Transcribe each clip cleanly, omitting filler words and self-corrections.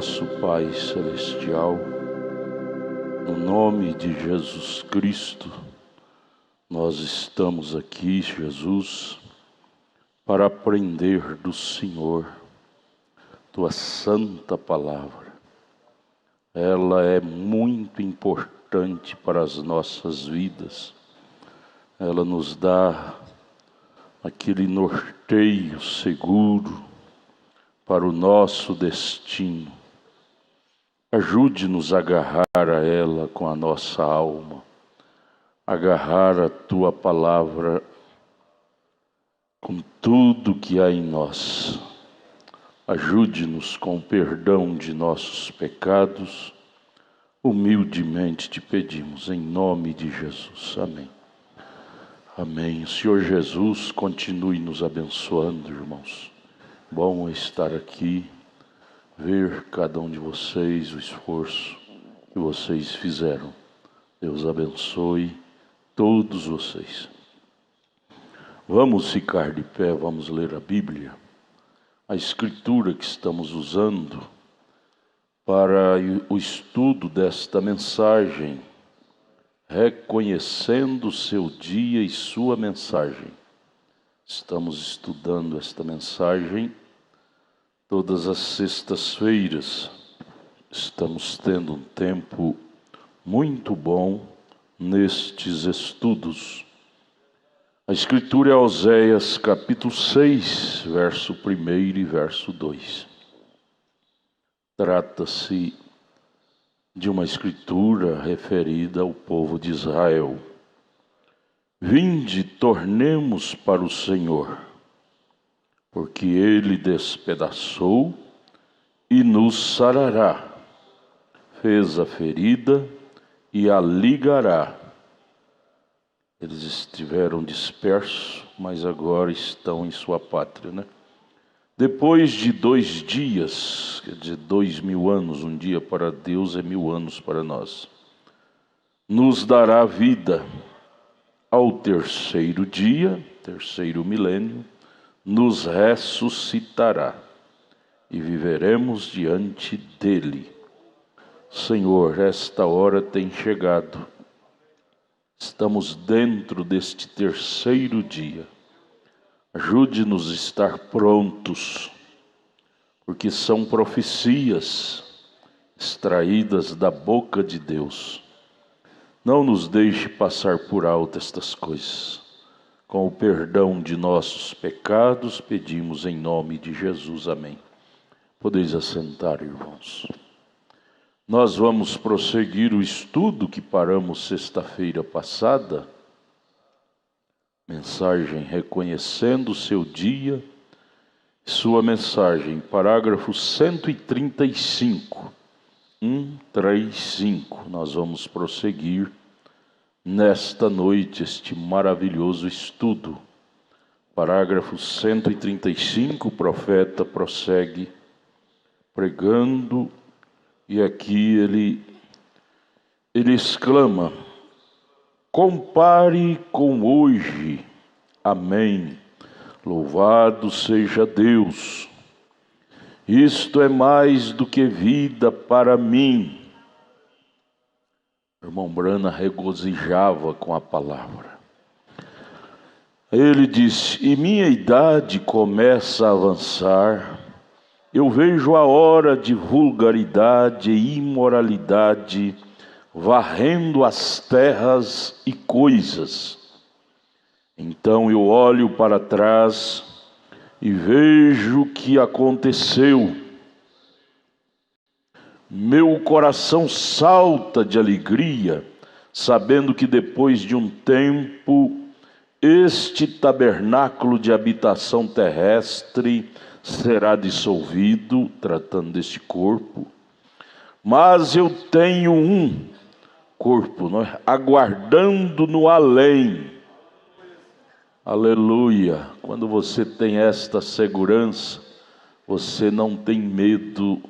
nosso Pai Celestial, no nome de Jesus Cristo, nós estamos aqui, Jesus, para aprender do Senhor, Tua Santa Palavra. Ela é muito importante para as nossas vidas. Ela nos dá aquele norteio seguro para o nosso destino. Ajude-nos a agarrar a ela com a nossa alma, agarrar a Tua Palavra com tudo que há em nós. Ajude-nos com o perdão de nossos pecados. Humildemente te pedimos, em nome de Jesus. Amém. Amém. O Senhor Jesus continue nos abençoando, irmãos. Bom estar aqui, ver cada um de vocês, o esforço que vocês fizeram. Deus abençoe todos vocês. Vamos ficar de pé, vamos ler a Bíblia. A escritura que estamos usando para o estudo desta mensagem, reconhecendo o seu dia e sua mensagem. Estamos estudando esta mensagem todas as sextas-feiras. Estamos tendo um tempo muito bom nestes estudos. A escritura é Oséias capítulo 6, verso 1 e verso 2. Trata-se de uma escritura referida ao povo de Israel. Vinde, tornemos para o Senhor, porque Ele despedaçou e nos sarará, fez a ferida e a ligará. Eles estiveram dispersos, mas agora estão em sua pátria, né? Depois de 2 dias, quer dizer, 2000 anos, um dia para Deus é 1000 anos para nós, nos dará vida. Ao terceiro dia, terceiro milênio, nos ressuscitará e viveremos diante dele. Senhor, esta hora tem chegado. Estamos dentro deste terceiro dia. Ajude-nos a estar prontos, porque são profecias extraídas da boca de Deus. Não nos deixe passar por alto estas coisas. Com o perdão de nossos pecados, pedimos em nome de Jesus. Amém. Podeis assentar, irmãos. Nós vamos prosseguir o estudo que paramos sexta-feira passada. Mensagem reconhecendo o seu dia. Sua mensagem, parágrafo 135. 135. Nós vamos prosseguir nesta noite este maravilhoso estudo. Parágrafo 135, o profeta prossegue pregando, e aqui ele exclama: compare com hoje. Amém. Louvado seja Deus. Isto é mais do que vida para mim. O irmão Brana regozijava com a palavra. Ele disse: e minha idade começa a avançar. Eu vejo a hora de vulgaridade e imoralidade varrendo as terras e coisas. Então eu olho para trás e vejo o que aconteceu. Meu coração salta de alegria, sabendo que depois de um tempo, este tabernáculo de habitação terrestre será dissolvido, tratando deste corpo. Mas eu tenho um corpo, aguardando no além. Aleluia! Quando você tem esta segurança, você não tem medo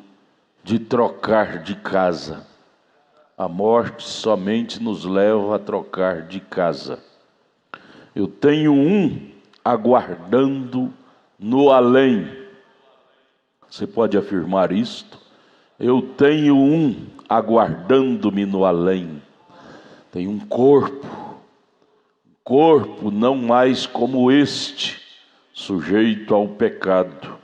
de trocar de casa. A morte somente nos leva a trocar de casa. Eu tenho um aguardando no além. Você pode afirmar isto? Eu tenho um aguardando-me no além. Tenho um corpo não mais como este, sujeito ao pecado.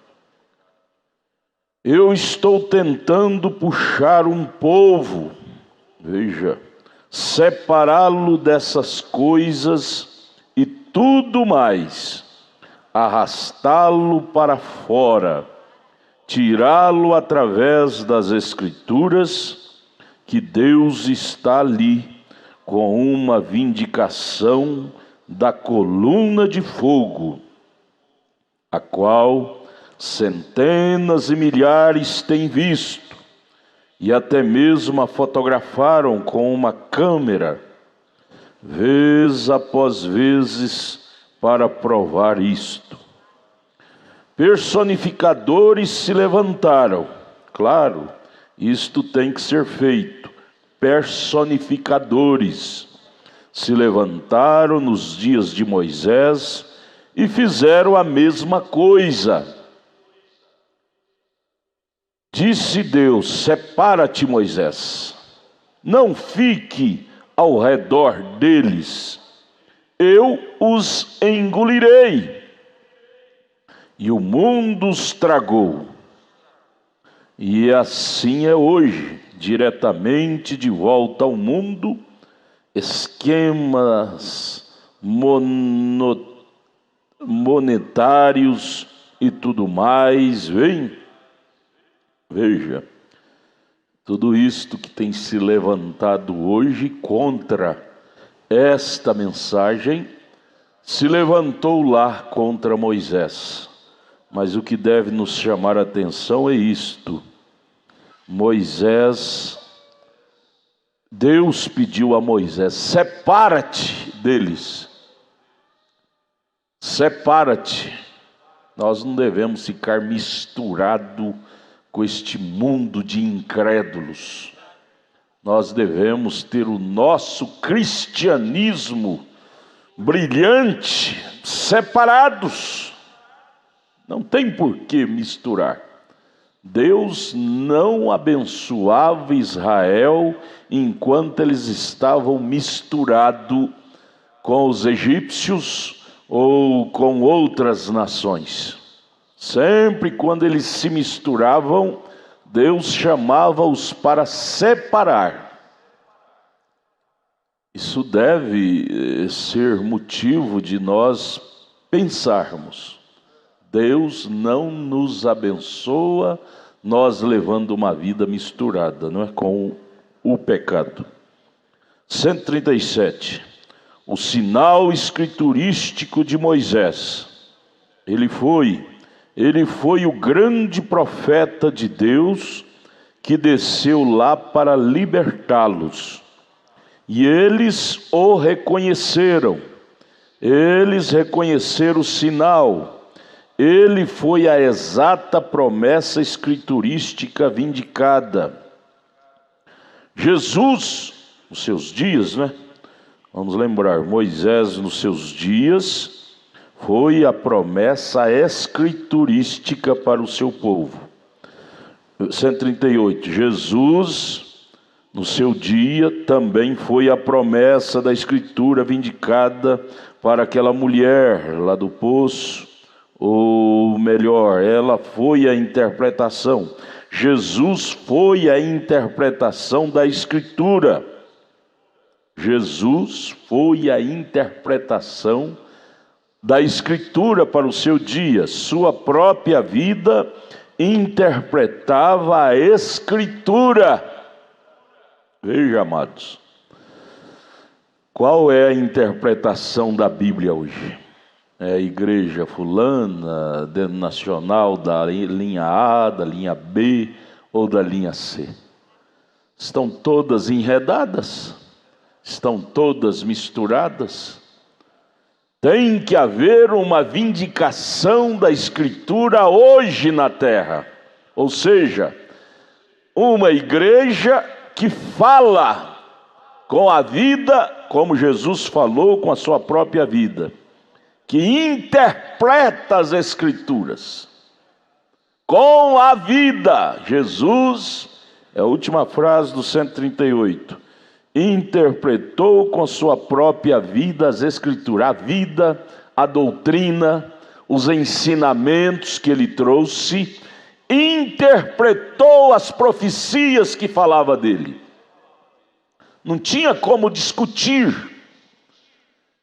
Eu estou tentando puxar um povo, veja, separá-lo dessas coisas e tudo mais, arrastá-lo para fora, tirá-lo através das Escrituras, que Deus está ali com uma vindicação da coluna de fogo, a qual centenas e milhares têm visto, e até mesmo a fotografaram com uma câmera, vez após vezes, para provar isto. Personificadores se levantaram, claro, isto tem que ser feito. Personificadores se levantaram nos dias de Moisés e fizeram a mesma coisa. Disse Deus: separa-te, Moisés, não fique ao redor deles, eu os engolirei. E o mundo os tragou. E assim é hoje, diretamente de volta ao mundo, esquemas monetários e tudo mais, veja, tudo isto que tem se levantado hoje contra esta mensagem, se levantou lá contra Moisés. Mas o que deve nos chamar a atenção é isto: Deus pediu a Moisés: separa-te deles, separa-te. Nós não devemos ficar misturados com este mundo de incrédulos. Nós devemos ter o nosso cristianismo brilhante, separados. Não tem por que misturar. Deus não abençoava Israel enquanto eles estavam misturados com os egípcios ou com outras nações. Sempre quando eles se misturavam, Deus chamava-os para separar. Isso deve ser motivo de nós pensarmos. Deus não nos abençoa nós levando uma vida misturada, não é, com o pecado. 137. O sinal escriturístico de Moisés. Ele foi o grande profeta de Deus que desceu lá para libertá-los. E eles o reconheceram. Eles reconheceram o sinal. Ele foi a exata promessa escriturística vindicada. Jesus, nos seus dias, Vamos lembrar, Moisés nos seus dias foi a promessa escriturística para o seu povo. 138, Jesus, no seu dia, também foi a promessa da escritura vindicada para aquela mulher lá do poço. Ou melhor, ela foi a interpretação. Jesus foi a interpretação da Escritura. Jesus foi a interpretação da Escritura para o seu dia. Sua própria vida interpretava a Escritura. Veja, amados, qual é a interpretação da Bíblia hoje? É a igreja fulana, denominacional da linha A, da linha B ou da linha C. Estão todas enredadas, estão todas misturadas. Tem que haver uma vindicação da Escritura hoje na terra. Ou seja, uma igreja que fala com a vida, como Jesus falou com a sua própria vida, que interpreta as Escrituras com a vida. Jesus É a última frase do 138. Interpretou com sua própria vida as Escrituras, a vida, a doutrina, os ensinamentos que ele trouxe, interpretou as profecias que falava dele. Não tinha como discutir.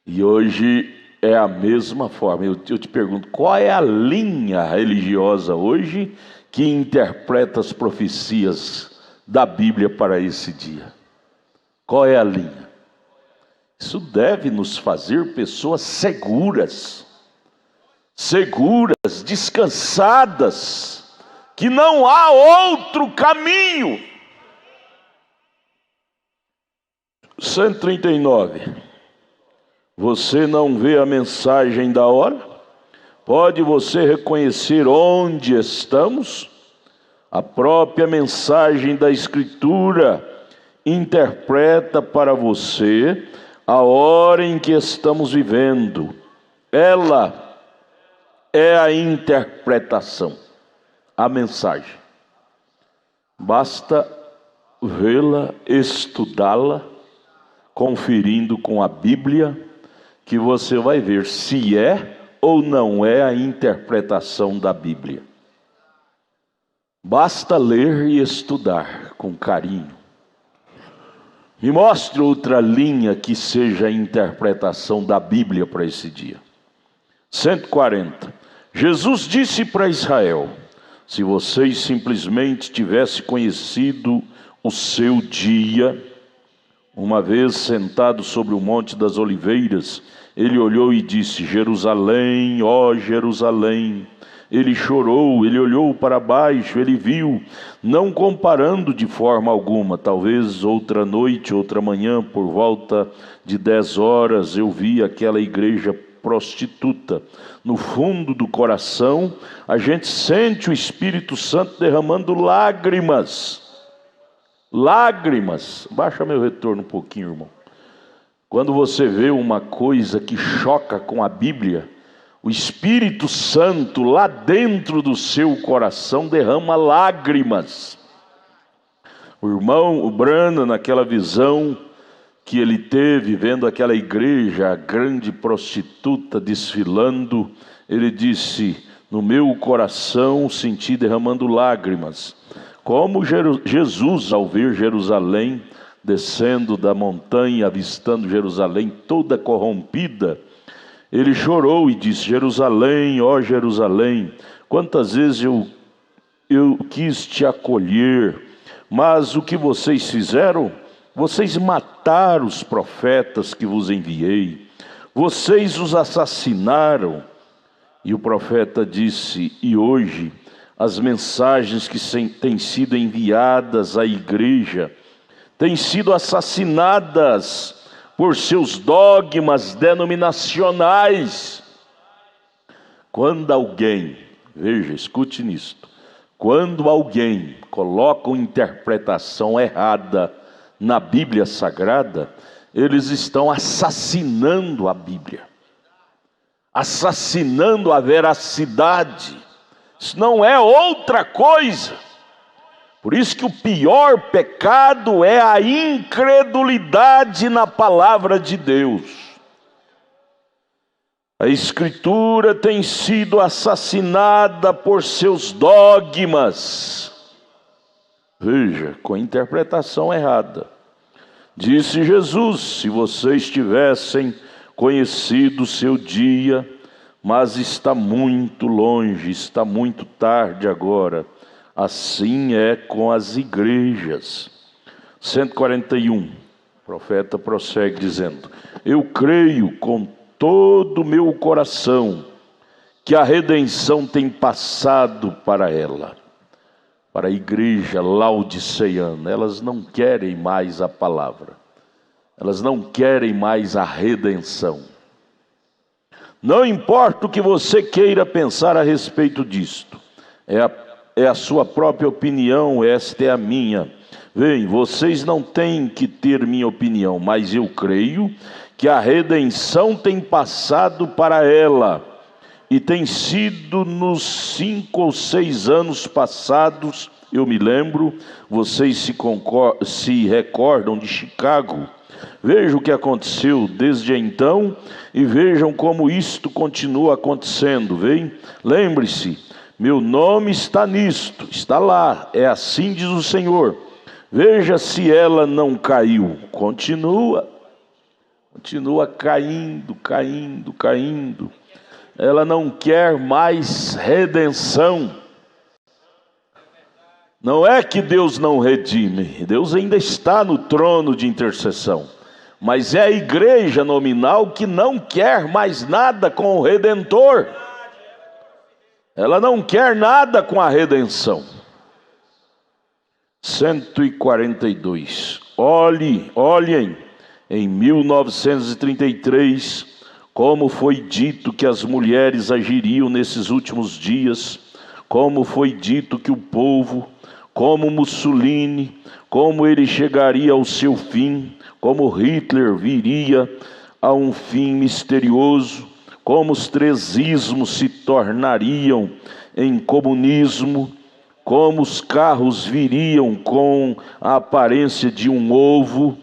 E hoje é a mesma forma. Eu te pergunto, qual é a linha religiosa hoje que interpreta as profecias da Bíblia para esse dia? Qual é a linha? Isso deve nos fazer pessoas seguras, descansadas, que não há outro caminho. 139. Você não vê a mensagem da hora? Pode você reconhecer onde estamos? A própria mensagem da Escritura interpreta para você a hora em que estamos vivendo. Ela é a interpretação, a mensagem. Basta vê-la, estudá-la, conferindo com a Bíblia, que você vai ver se é ou não é a interpretação da Bíblia. Basta ler e estudar com carinho. Me mostre outra linha que seja a interpretação da Bíblia para esse dia. 140. Jesus disse para Israel: se vocês simplesmente tivessem conhecido o seu dia. Uma vez sentado sobre o Monte das Oliveiras, ele olhou e disse: Jerusalém, ó Jerusalém. Ele chorou, ele olhou para baixo, ele viu, não comparando de forma alguma. Talvez outra noite, outra manhã, por volta de 10 horas, eu vi aquela igreja prostituta. No fundo do coração, a gente sente o Espírito Santo derramando lágrimas. Lágrimas. Baixa meu retorno um pouquinho, irmão. Quando você vê uma coisa que choca com a Bíblia, o Espírito Santo lá dentro do seu coração derrama lágrimas. O irmão, o Brana, naquela visão que ele teve, vendo aquela igreja, a grande prostituta desfilando, ele disse: no meu coração senti derramando lágrimas. Como Jesus, ao ver Jerusalém, descendo da montanha, avistando Jerusalém toda corrompida, ele chorou e disse: Jerusalém, ó Jerusalém, quantas vezes eu quis te acolher, mas o que vocês fizeram? Vocês mataram os profetas que vos enviei, vocês os assassinaram. E o profeta disse: e hoje as mensagens que têm sido enviadas à igreja têm sido assassinadas por seus dogmas denominacionais. Quando alguém, veja, escute nisto, quando alguém coloca uma interpretação errada na Bíblia Sagrada, eles estão assassinando a Bíblia, assassinando a veracidade. Isso não é outra coisa. Por isso que o pior pecado é a incredulidade na palavra de Deus. A Escritura tem sido assassinada por seus dogmas. Veja, com interpretação errada. Disse Jesus: se vocês tivessem conhecido o seu dia, mas está muito longe, está muito tarde agora. Assim é com as igrejas. 141, o profeta prossegue dizendo: eu creio com todo o meu coração que a redenção tem passado para ela, para a igreja laodiceana. Elas não querem mais a palavra, elas não querem mais a redenção. Não importa o que você queira pensar a respeito disto, é a sua própria opinião, esta é a minha. Bem, vocês não têm que ter minha opinião, mas eu creio que a redenção tem passado para ela, e tem sido nos 5 ou 6 anos passados Eu me lembro, vocês se recordam de Chicago. Vejam o que aconteceu desde então e vejam como isto continua acontecendo. Vem? Lembre-se, meu nome está nisto, está lá, é assim diz o Senhor. Veja se ela não caiu. Continua caindo, caindo, caindo. Ela não quer mais redenção. Não é que Deus não redime, Deus ainda está no trono de intercessão, mas é a igreja nominal que não quer mais nada com o Redentor. Ela não quer nada com a redenção. 142. Olhem, em 1933, como foi dito que as mulheres agiriam nesses últimos dias, como foi dito que o povo, como Mussolini, como ele chegaria ao seu fim, como Hitler viria a um fim misterioso, como os 3 ismos se tornariam em comunismo, como os carros viriam com a aparência de um ovo,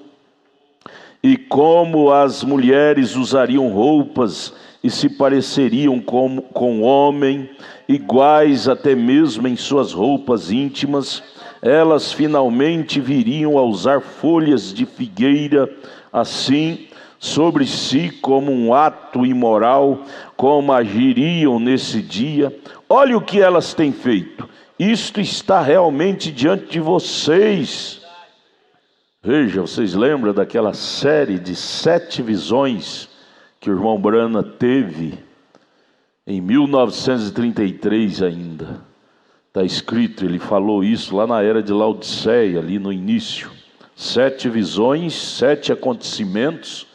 e como as mulheres usariam roupas e se pareceriam com homem, iguais até mesmo em suas roupas íntimas. Elas finalmente viriam a usar folhas de figueira assim sobre si como um ato imoral, como agiriam nesse dia. Olha o que elas têm feito. Isto está realmente diante de vocês. Veja, vocês lembram daquela série de 7 visões que o irmão Brana teve em 1933 ainda? Está escrito, ele falou isso lá na era de Laodiceia, ali no início. 7 visões, 7 acontecimentos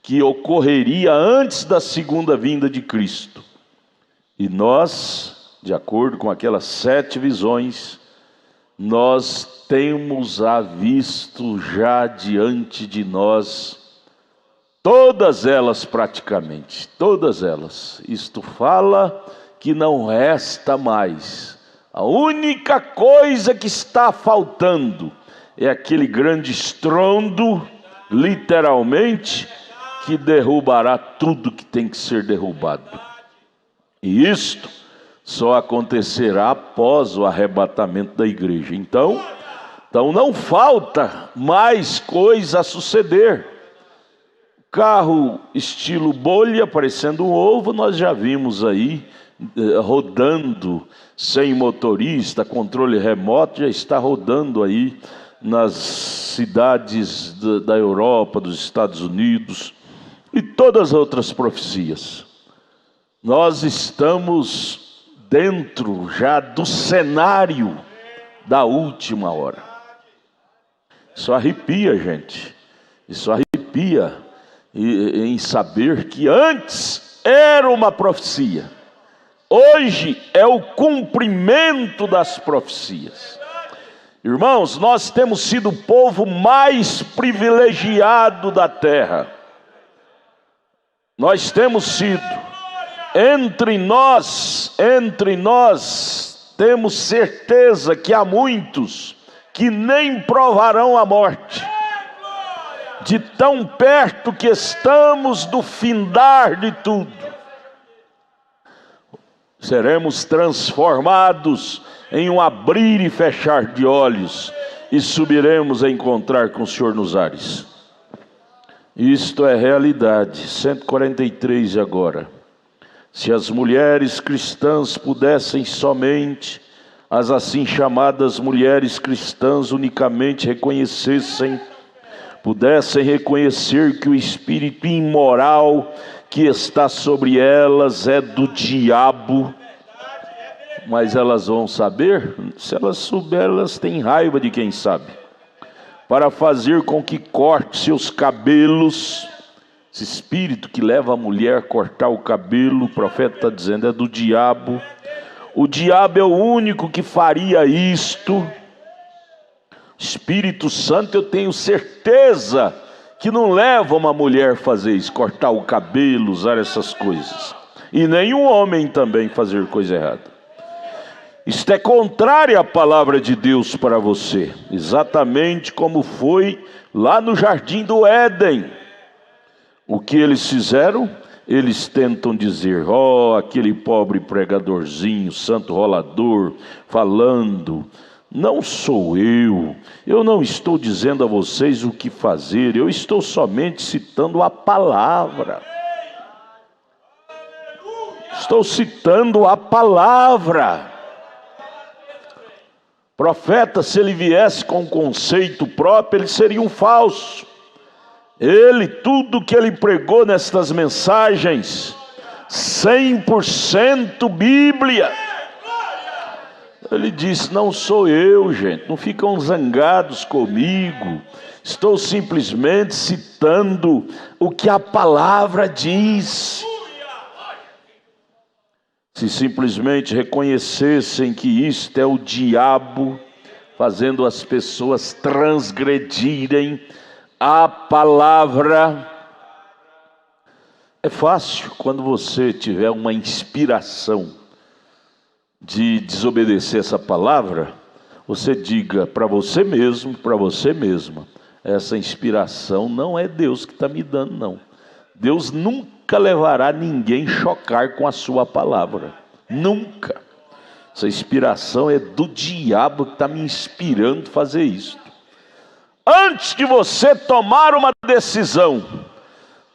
que ocorreria antes da segunda vinda de Cristo. E nós, de acordo com aquelas 7 visões, nós temos visto já diante de nós, todas elas praticamente, todas elas. Isto fala que não resta mais. A única coisa que está faltando é aquele grande estrondo, literalmente, que derrubará tudo que tem que ser derrubado. E isto só acontecerá após o arrebatamento da igreja. Então não falta mais coisa a suceder. Carro estilo bolha, parecendo um ovo, nós já vimos aí, rodando sem motorista, controle remoto, já está rodando aí nas cidades da Europa, dos Estados Unidos e todas as outras profecias. Nós estamos dentro já do cenário da última hora. Isso arrepia, gente. Isso arrepia em saber que antes era uma profecia. Hoje é o cumprimento das profecias. Irmãos, nós temos sido o povo mais privilegiado da terra. Nós temos sido. Entre nós, temos certeza que há muitos que nem provarão a morte. De tão perto que estamos do findar de tudo. Seremos transformados em um abrir e fechar de olhos e subiremos a encontrar com o Senhor nos ares. Isto é realidade. 143 agora. Se as mulheres cristãs pudessem somente, as assim chamadas mulheres cristãs unicamente pudessem reconhecer que o espírito imoral que está sobre elas é do diabo, mas elas vão saber? Se elas souberem, elas têm raiva de quem sabe, para fazer com que corte seus cabelos. Esse espírito que leva a mulher a cortar o cabelo, o profeta está dizendo, é do diabo. O diabo é o único que faria isto. Espírito Santo, eu tenho certeza que não leva uma mulher a fazer isso, cortar o cabelo, usar essas coisas. E nem um homem também fazer coisa errada. Isto é contrário à palavra de Deus para você, exatamente como foi lá no jardim do Éden. O que eles fizeram? Eles tentam dizer: ó, aquele pobre pregadorzinho, santo rolador, falando. Não sou eu não estou dizendo a vocês o que fazer, eu estou somente citando a palavra. Estou citando a palavra. Profeta, se ele viesse com um conceito próprio, ele seria um falso. Tudo que ele pregou nestas mensagens, 100% Bíblia. Ele disse: não sou eu, gente, não ficam zangados comigo. Estou simplesmente citando o que a palavra diz. Se simplesmente reconhecessem que isto é o diabo fazendo as pessoas transgredirem a palavra. É fácil quando você tiver uma inspiração de desobedecer essa palavra, você diga para você mesmo, para você mesma: essa inspiração não é Deus que está me dando, não. Deus nunca levará ninguém chocar com a sua palavra, nunca. Essa inspiração é do diabo que está me inspirando a fazer isso. Antes de você tomar uma decisão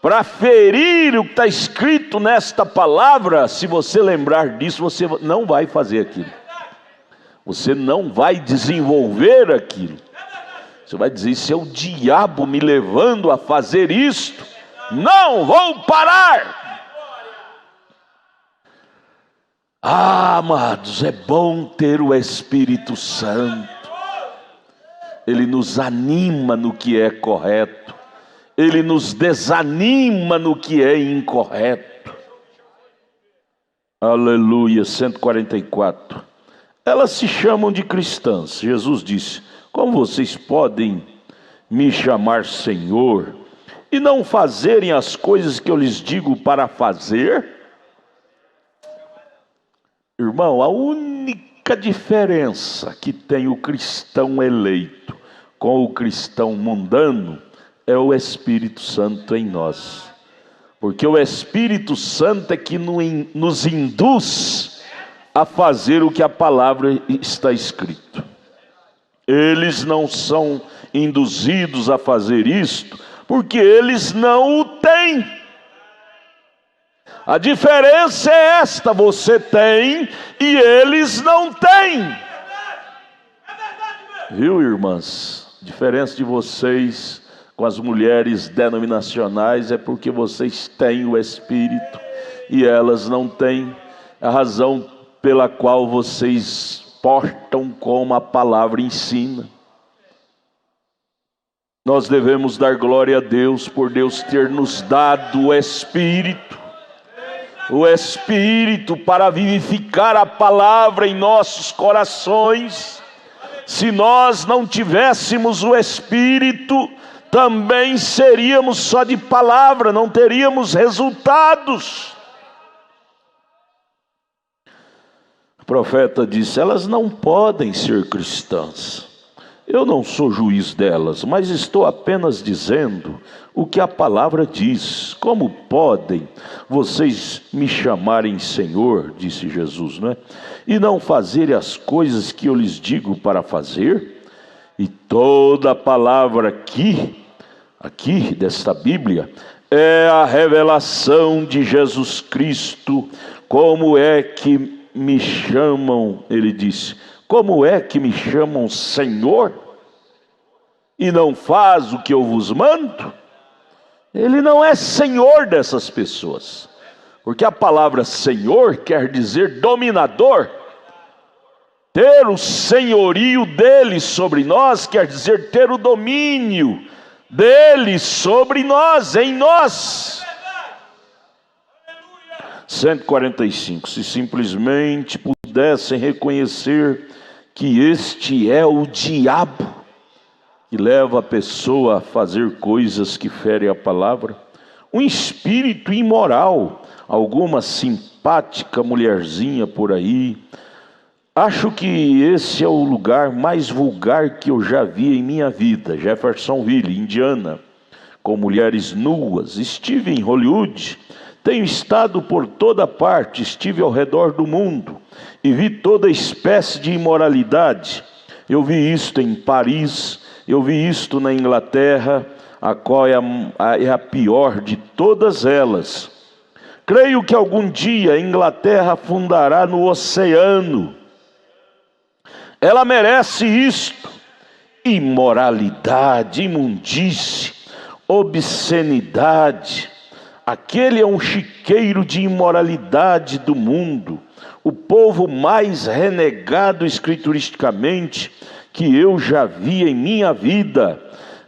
para ferir o que está escrito nesta palavra, se você lembrar disso, você não vai fazer aquilo. Você não vai desenvolver aquilo. Você vai dizer: isso é o diabo me levando a fazer isto. Não vou parar. Amados, é bom ter o Espírito Santo. Ele nos anima no que é correto. Ele nos desanima no que é incorreto. Aleluia. 144. Elas se chamam de cristãs. Jesus disse: como vocês podem me chamar Senhor e não fazerem as coisas que eu lhes digo para fazer? Irmão, a única diferença que tem o cristão eleito com o cristão mundano é o Espírito Santo em nós. Porque o Espírito Santo é que nos induz a fazer o que a palavra está escrito. Eles não são induzidos a fazer isto porque eles não o têm. A diferença é esta: você tem e eles não têm. Viu, irmãs? A diferença de vocês com as mulheres denominacionais é porque vocês têm o Espírito e elas não têm. A razão pela qual vocês portam como a palavra ensina. Nós devemos dar glória a Deus por Deus ter nos dado o Espírito para vivificar a palavra em nossos corações. Se nós não tivéssemos o Espírito, também seríamos só de palavra, não teríamos resultados. O profeta disse: elas não podem ser cristãs. Eu não sou juiz delas, mas estou apenas dizendo o que a palavra diz. Como podem vocês me chamarem Senhor, disse Jesus, não é? E não fazerem as coisas que eu lhes digo para fazer? E toda a palavra aqui desta Bíblia, é a revelação de Jesus Cristo. Como é que me chamam, ele disse, como é que me chamam Senhor e não faz o que eu vos mando? Ele não é Senhor dessas pessoas, porque a palavra Senhor quer dizer dominador. Ter o senhorio dele sobre nós quer dizer ter o domínio dele sobre nós, em nós. 145. Se simplesmente pudessem reconhecer que este é o diabo que leva a pessoa a fazer coisas que ferem a palavra, um espírito imoral, alguma simpática mulherzinha por aí, Acho que esse é o lugar mais vulgar que eu já vi em minha vida. Jeffersonville, Indiana, com mulheres nuas. Estive em Hollywood, tenho estado por toda parte, estive ao redor do mundo e vi toda espécie de imoralidade. Eu vi isto em Paris, eu vi isto na Inglaterra, a qual é a pior de todas elas. Creio que algum dia a Inglaterra afundará no oceano. Ela merece isto: imoralidade, imundície, obscenidade. Aquele é um chiqueiro de imoralidade do mundo, o povo mais renegado escrituristicamente que eu já vi em minha vida.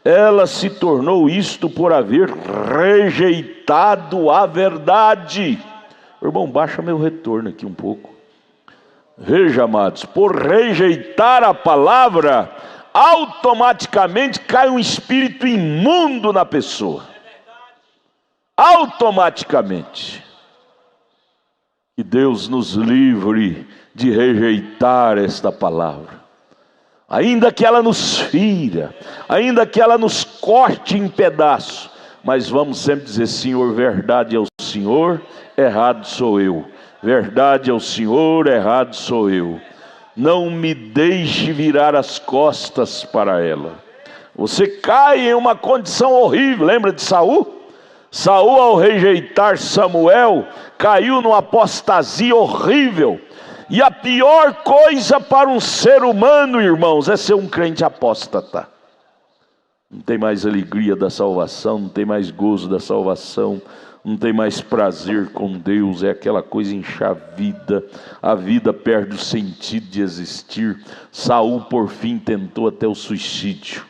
Ela se tornou isto por haver rejeitado a verdade. Irmão, baixa meu retorno aqui um pouco. Veja, amados, por rejeitar a palavra, automaticamente cai um espírito imundo na pessoa. Automaticamente. Que Deus nos livre de rejeitar esta palavra. Ainda que ela nos fira, ainda que ela nos corte em pedaços, mas vamos sempre dizer: Senhor, verdade é o Senhor, errado sou eu. Verdade é o Senhor, errado sou eu. Não me deixe virar as costas para ela. Você cai em uma condição horrível. Lembra de Saul? Saul, ao rejeitar Samuel, caiu numa apostasia horrível. E a pior coisa para um ser humano, irmãos, é ser um crente apóstata. Não tem mais alegria da salvação, não tem mais gozo da salvação, não tem mais prazer com Deus. É aquela coisa enxavida, a vida perde o sentido de existir. Saul, por fim, tentou até o suicídio,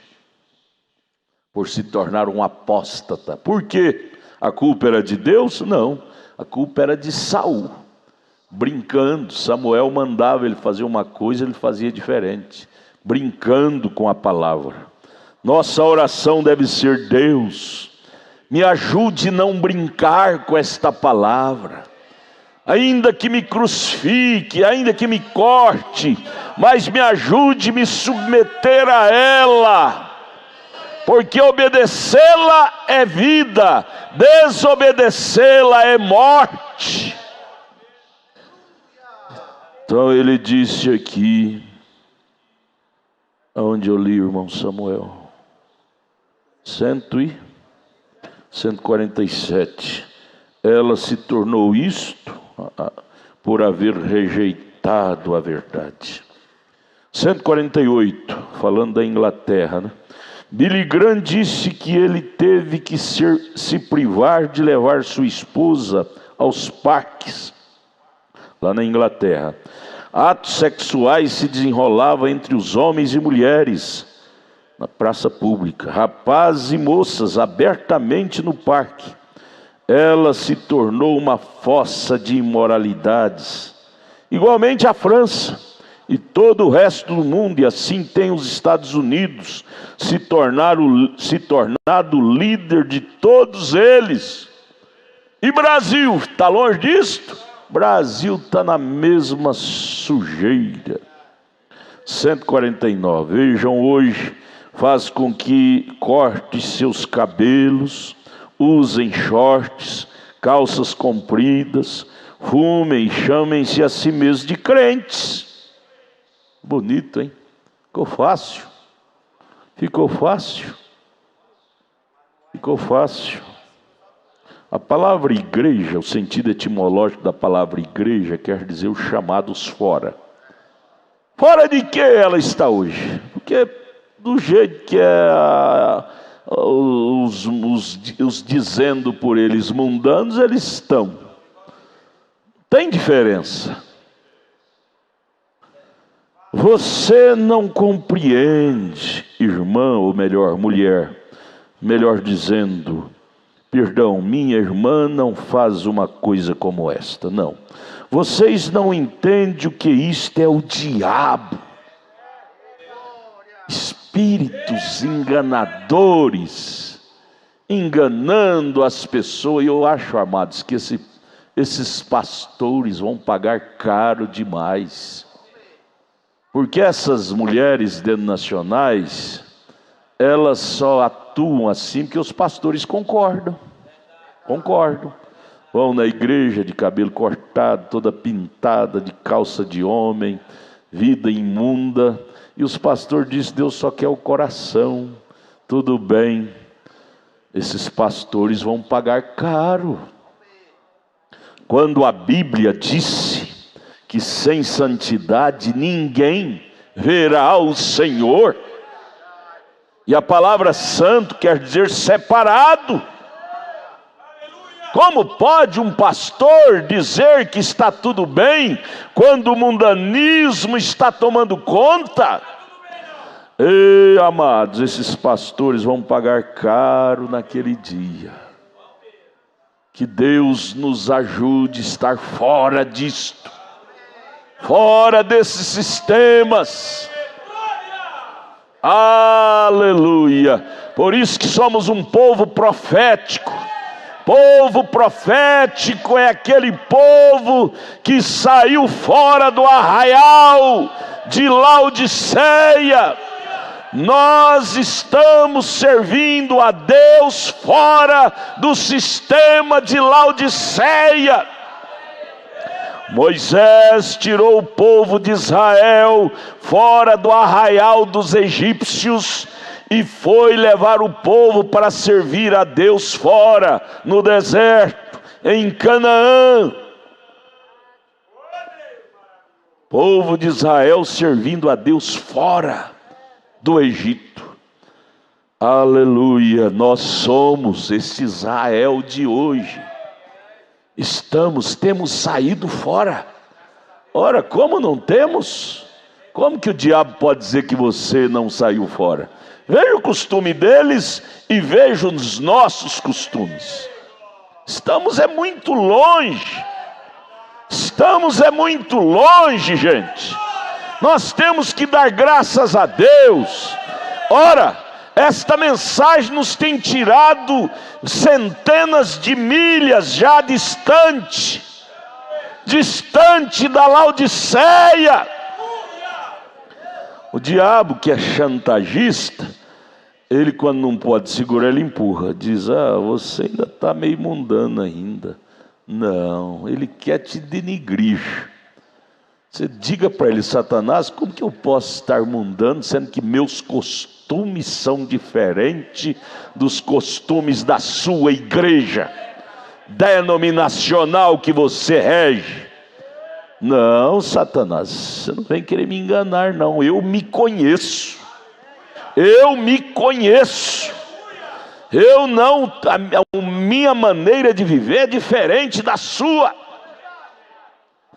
por se tornar um apóstata. Por quê? A culpa era de Deus? Não, a culpa era de Saul. Brincando, Samuel mandava ele fazer uma coisa, ele fazia diferente, brincando com a palavra. Nossa oração deve ser: Deus, me ajude a não brincar com esta palavra, ainda que me crucifique, ainda que me corte, mas me ajude a me submeter a ela, porque obedecê-la é vida, desobedecê-la é morte. Então ele disse aqui, onde eu li, irmão Samuel, 147, ela se tornou isto por haver rejeitado a verdade. 148, falando da Inglaterra, né? Billy Graham disse que ele teve que se privar de levar sua esposa aos parques, lá na Inglaterra. Atos sexuais se desenrolavam entre os homens e mulheres na praça pública, rapazes e moças abertamente no parque. Ela se tornou uma fossa de imoralidades. Igualmente a França e todo o resto do mundo, e assim tem os Estados Unidos se tornado líder de todos eles. E Brasil, está longe disto? Brasil está na mesma sujeira. 149, vejam hoje, faz com que corte seus cabelos, usem shorts, calças compridas, fumem, chamem-se a si mesmos de crentes. Bonito, hein? Ficou fácil. Ficou fácil. Ficou fácil. A palavra igreja, o sentido etimológico da palavra igreja, quer dizer os chamados fora. Fora de que ela está hoje? Porque do jeito que os dizendo por eles mundanos, eles estão. Tem diferença. Você não compreende, irmã, ou melhor, mulher, melhor dizendo, perdão, minha irmã não faz uma coisa como esta, não. Vocês não entendem o que isto é o diabo. Espíritos enganadores, enganando as pessoas. E eu acho, amados, que esses pastores vão pagar caro demais. Porque essas mulheres denominacionais, elas só atuam assim porque os pastores concordam. Vão na igreja de cabelo cortado, toda pintada, de calça de homem, vida imunda. E os pastores dizem: Deus só quer o coração. Tudo bem, esses pastores vão pagar caro. Quando a Bíblia disse que sem santidade ninguém verá o Senhor, e a palavra santo quer dizer separado. Como pode um pastor dizer que está tudo bem quando o mundanismo está tomando conta? Ei, amados, esses pastores vão pagar caro naquele dia. Que Deus nos ajude a estar fora disto, fora desses sistemas. Aleluia! Por isso que somos um povo profético. Povo profético é aquele povo que saiu fora do arraial de Laodiceia. Nós estamos servindo a Deus fora do sistema de Laodiceia. Moisés tirou o povo de Israel fora do arraial dos egípcios e foi levar o povo para servir a Deus fora, no deserto, em Canaã. Povo de Israel servindo a Deus fora do Egito. Aleluia, nós somos esse Israel de hoje. Temos saído fora. Ora, como não temos? Como que o diabo pode dizer que você não saiu fora? Veja o costume deles e veja os nossos costumes. Estamos muito longe. Gente. Nós temos que dar graças a Deus. Ora, esta mensagem nos tem tirado centenas de milhas já distante da Laodiceia. O diabo, que é chantagista, ele, quando não pode segurar, ele empurra. Diz: você ainda está meio mundano ainda. Não, ele quer te denigrir. Você diga para ele: Satanás, como que eu posso estar mundano, sendo que meus costumes são diferentes dos costumes da sua igreja denominacional que você rege? Não, Satanás, você não vem querer me enganar, não. Eu me conheço. A minha maneira de viver é diferente da sua.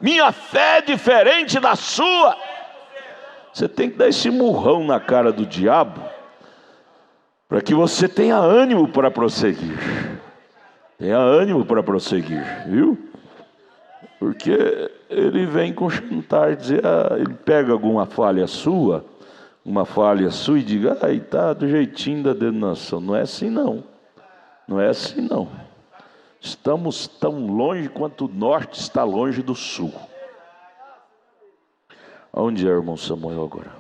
Minha fé é diferente da sua. Você tem que dar esse murrão na cara do diabo, para que você tenha ânimo para prosseguir. Viu? Porque ele vem com chantagem, dizer, ele pega alguma falha sua, e diga: está do jeitinho da denominação. Não é assim não. Estamos tão longe quanto o norte está longe do sul. Onde é, irmão Samuel, agora?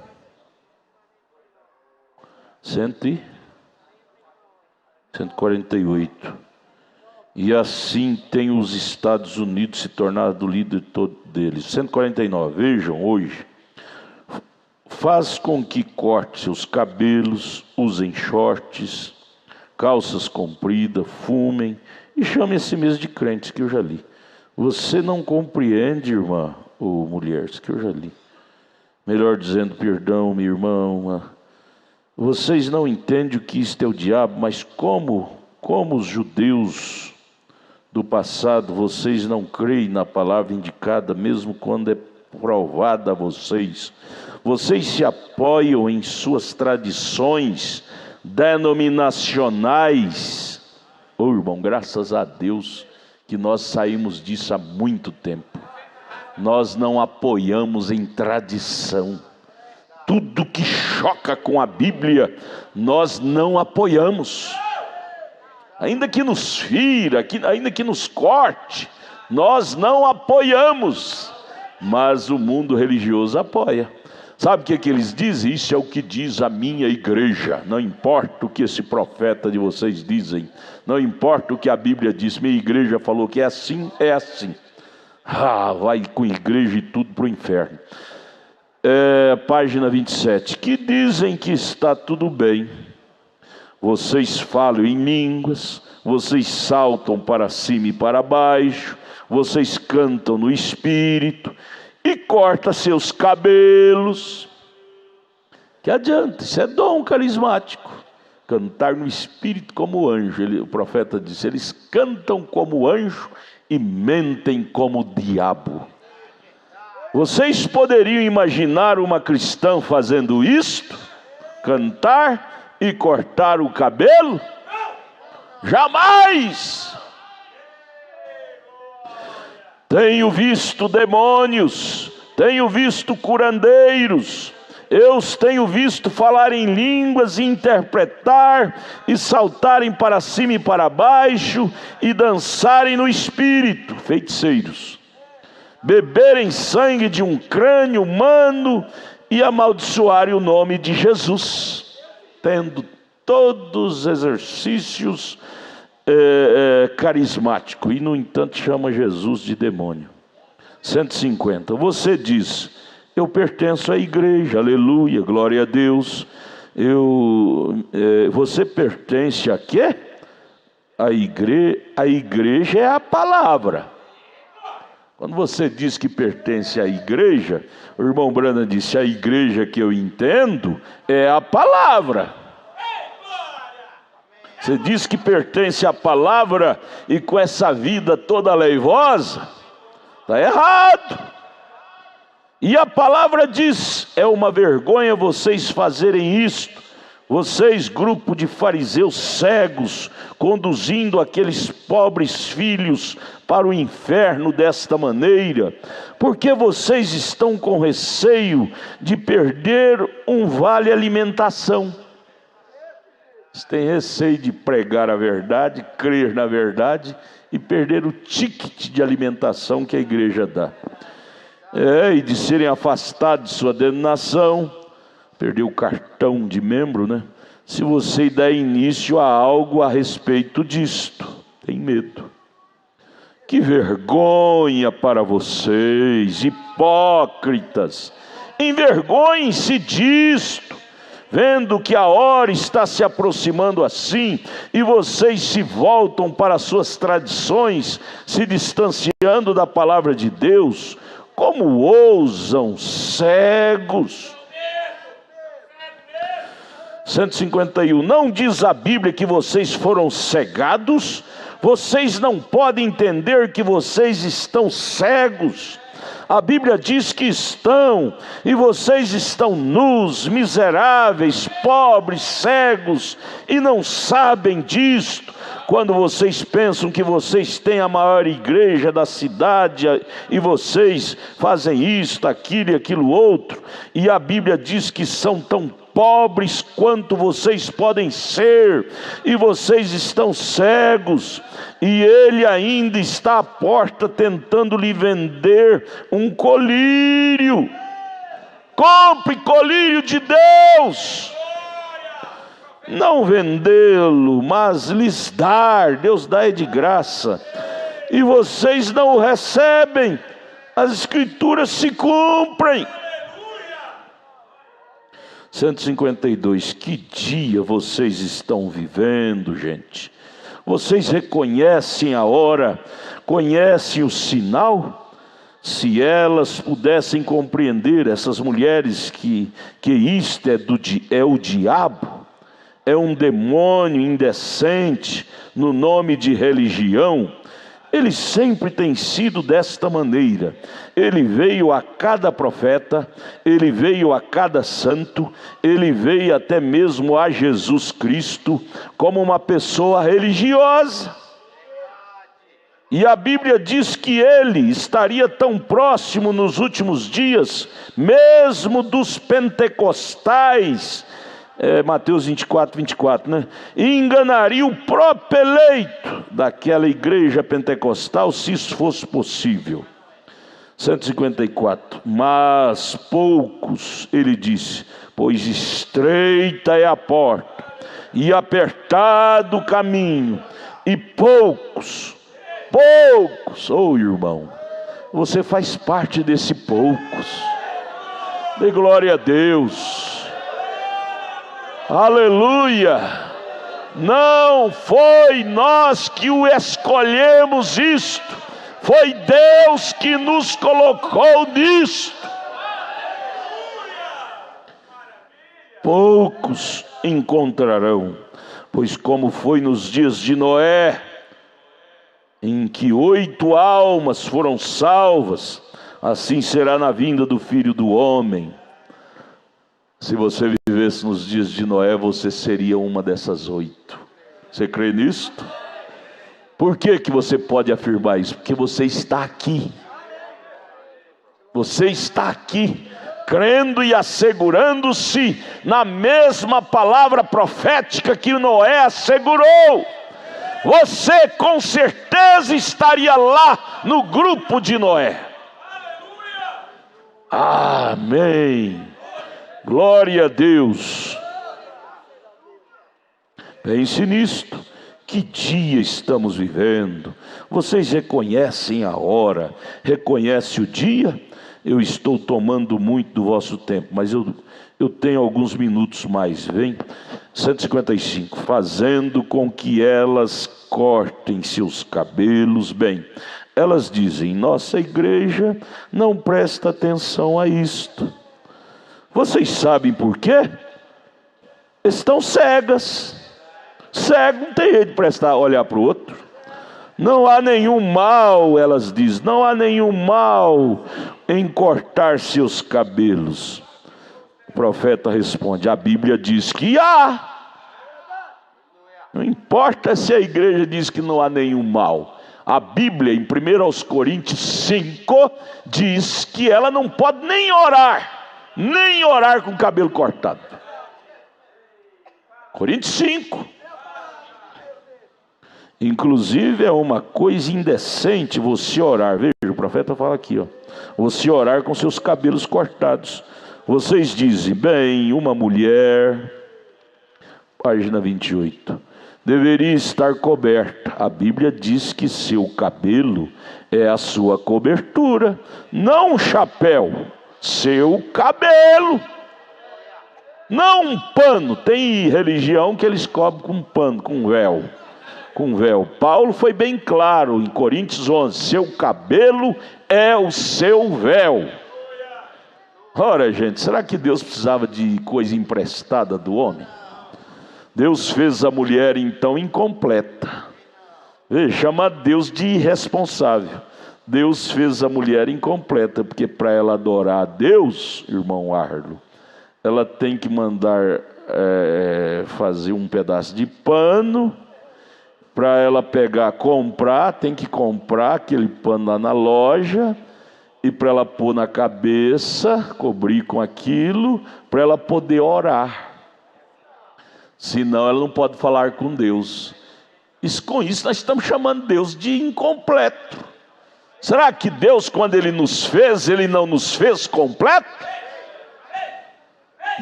148. E assim tem os Estados Unidos se tornado líder todo deles. 149, vejam hoje. Faz com que corte seus cabelos, usem shorts, calças compridas, fumem e chame a si mesmo de crentes, que eu já li. Você não compreende, irmã ou mulher, que eu já li. Melhor dizendo, perdão, minha irmã. Vocês não entendem o que isto é o diabo, mas como os judeus do passado, vocês não creem na palavra indicada, mesmo quando é provada a vocês. Vocês se apoiam em suas tradições denominacionais. Irmão, graças a Deus que nós saímos disso há muito tempo. Nós não apoiamos em tradição. Tudo que choca com a Bíblia, nós não apoiamos. Ainda que nos fira, ainda que nos corte, nós não apoiamos. Mas o mundo religioso apoia. Sabe o que eles dizem? Isso é o que diz a minha igreja. Não importa o que esse profeta de vocês dizem, não importa o que a Bíblia diz, minha igreja falou que é assim, é assim. Vai com igreja e tudo para o inferno. Página 27. Que dizem que está tudo bem. Vocês falam em línguas, vocês saltam para cima e para baixo, vocês cantam no espírito e cortam seus cabelos. Que adianta? Isso é dom carismático. Cantar no espírito como anjo. O profeta disse: eles cantam como anjo e mentem como diabo. Vocês poderiam imaginar uma cristã fazendo isto? Cantar e cortar o cabelo? Jamais! Tenho visto demônios, tenho visto curandeiros, eu os tenho visto falar em línguas e interpretar e saltarem para cima e para baixo e dançarem no espírito, feiticeiros, beberem sangue de um crânio humano e amaldiçoarem o nome de Jesus, tendo todos os exercícios carismático, e no entanto chama Jesus de demônio. 150. Você diz: eu pertenço à igreja, aleluia, glória a Deus. Você pertence a quê? A igreja é a palavra. Quando você diz que pertence à igreja, o irmão Branham disse: a igreja que eu entendo é a palavra. Você diz que pertence à palavra e com essa vida toda leivosa, está errado. E a palavra diz: é uma vergonha vocês fazerem isto. Vocês, grupo de fariseus cegos, conduzindo aqueles pobres filhos para o inferno desta maneira, porque vocês estão com receio de perder um vale alimentação. Você tem receio de pregar a verdade, crer na verdade e perder o ticket de alimentação que a igreja dá. E de serem afastados de sua denominação, perder o cartão de membro, né? Se você der início a algo a respeito disto, tem medo. Que vergonha para vocês, hipócritas! Envergonhem-se disto, vendo que a hora está se aproximando assim, e vocês se voltam para suas tradições, se distanciando da palavra de Deus. Como ousam, cegos! 151. Não diz a Bíblia que vocês foram cegados? Vocês não podem entender que vocês estão cegos. A Bíblia diz que estão, e vocês estão nus, miseráveis, pobres, cegos, e não sabem disto. Quando vocês pensam que vocês têm a maior igreja da cidade, e vocês fazem isto, aquilo e aquilo outro, e a Bíblia diz que são tão pobres quanto vocês podem ser, e vocês estão cegos, e ele ainda está à porta tentando lhe vender um colírio. Compre colírio de Deus, não vendê-lo, mas lhes dar. Deus dá é de graça, e vocês não o recebem. As escrituras se cumprem. 152. Que dia vocês estão vivendo, gente? Vocês reconhecem a hora? Conhecem o sinal? Se elas pudessem compreender, essas mulheres, que isto é o diabo, é um demônio indecente no nome de religião. Ele sempre tem sido desta maneira. Ele veio a cada profeta, ele veio a cada santo, ele veio até mesmo a Jesus Cristo como uma pessoa religiosa. E a Bíblia diz que ele estaria tão próximo nos últimos dias, mesmo dos pentecostais, Mateus 24, 24, né? E enganaria o próprio eleito daquela igreja pentecostal, se isso fosse possível. 154. Mas poucos, ele disse, pois estreita é a porta e apertado o caminho, e poucos, oh irmão, você faz parte desse poucos. Dê glória a Deus. Aleluia. Não foi nós que o escolhemos isto, foi Deus que nos colocou nisto. Poucos encontrarão, pois como foi nos dias de Noé, em que 8 almas foram salvas, assim será na vinda do Filho do Homem. Se você vivesse nos dias de Noé, você seria uma dessas 8. Você crê nisto? Por que você pode afirmar isso? Porque você está aqui. Você está aqui, crendo e assegurando-se na mesma palavra profética que Noé assegurou. Você com certeza estaria lá no grupo de Noé. Amém. Glória a Deus. Pense nisto. Que dia estamos vivendo? Vocês reconhecem a hora? Reconhecem o dia? Eu estou tomando muito do vosso tempo, mas eu tenho alguns minutos mais. Vem. 155. Fazendo com que elas cortem seus cabelos. Bem, elas dizem, nossa igreja não presta atenção a isto. Vocês sabem por quê? Estão cegas. Cego não tem jeito de olhar para o outro. Não há nenhum mal, elas dizem, não há nenhum mal em cortar seus cabelos. O profeta responde, a Bíblia diz que há. Não importa se a igreja diz que não há nenhum mal. A Bíblia, em 1 Coríntios 5, diz que ela não pode nem orar com o cabelo cortado. Coríntios 5. Inclusive é uma coisa indecente você orar. Veja, o profeta fala aqui, ó, você orar com seus cabelos cortados. Vocês dizem, bem, uma mulher, página 28, deveria estar coberta. A Bíblia diz que seu cabelo é a sua cobertura, não um chapéu, seu cabelo, não um pano. Tem religião que eles cobrem com pano, com véu. Paulo foi bem claro em Coríntios 11, seu cabelo é o seu véu. Ora, gente, será que Deus precisava de coisa emprestada do homem? Deus fez a mulher então incompleta. Veja, chama Deus de irresponsável. Deus fez a mulher incompleta, porque para ela adorar a Deus, irmão Arlo, ela tem que mandar fazer um pedaço de pano. Para ela comprar, tem que comprar aquele pano lá na loja, e para ela pôr na cabeça, cobrir com aquilo, para ela poder orar. Senão ela não pode falar com Deus. Com isso nós estamos chamando Deus de incompleto. Será que Deus, quando Ele nos fez, Ele não nos fez completo?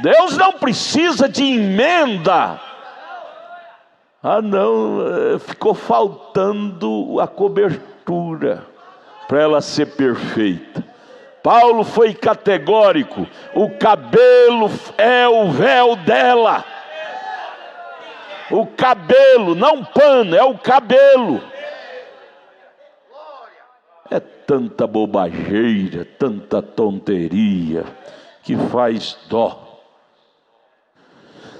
Deus não precisa de emenda. Não, ficou faltando a cobertura para ela ser perfeita. Paulo foi categórico, o cabelo é o véu dela. O cabelo, não pano, é o cabelo. É tanta bobageira, tanta tonteria, que faz dó.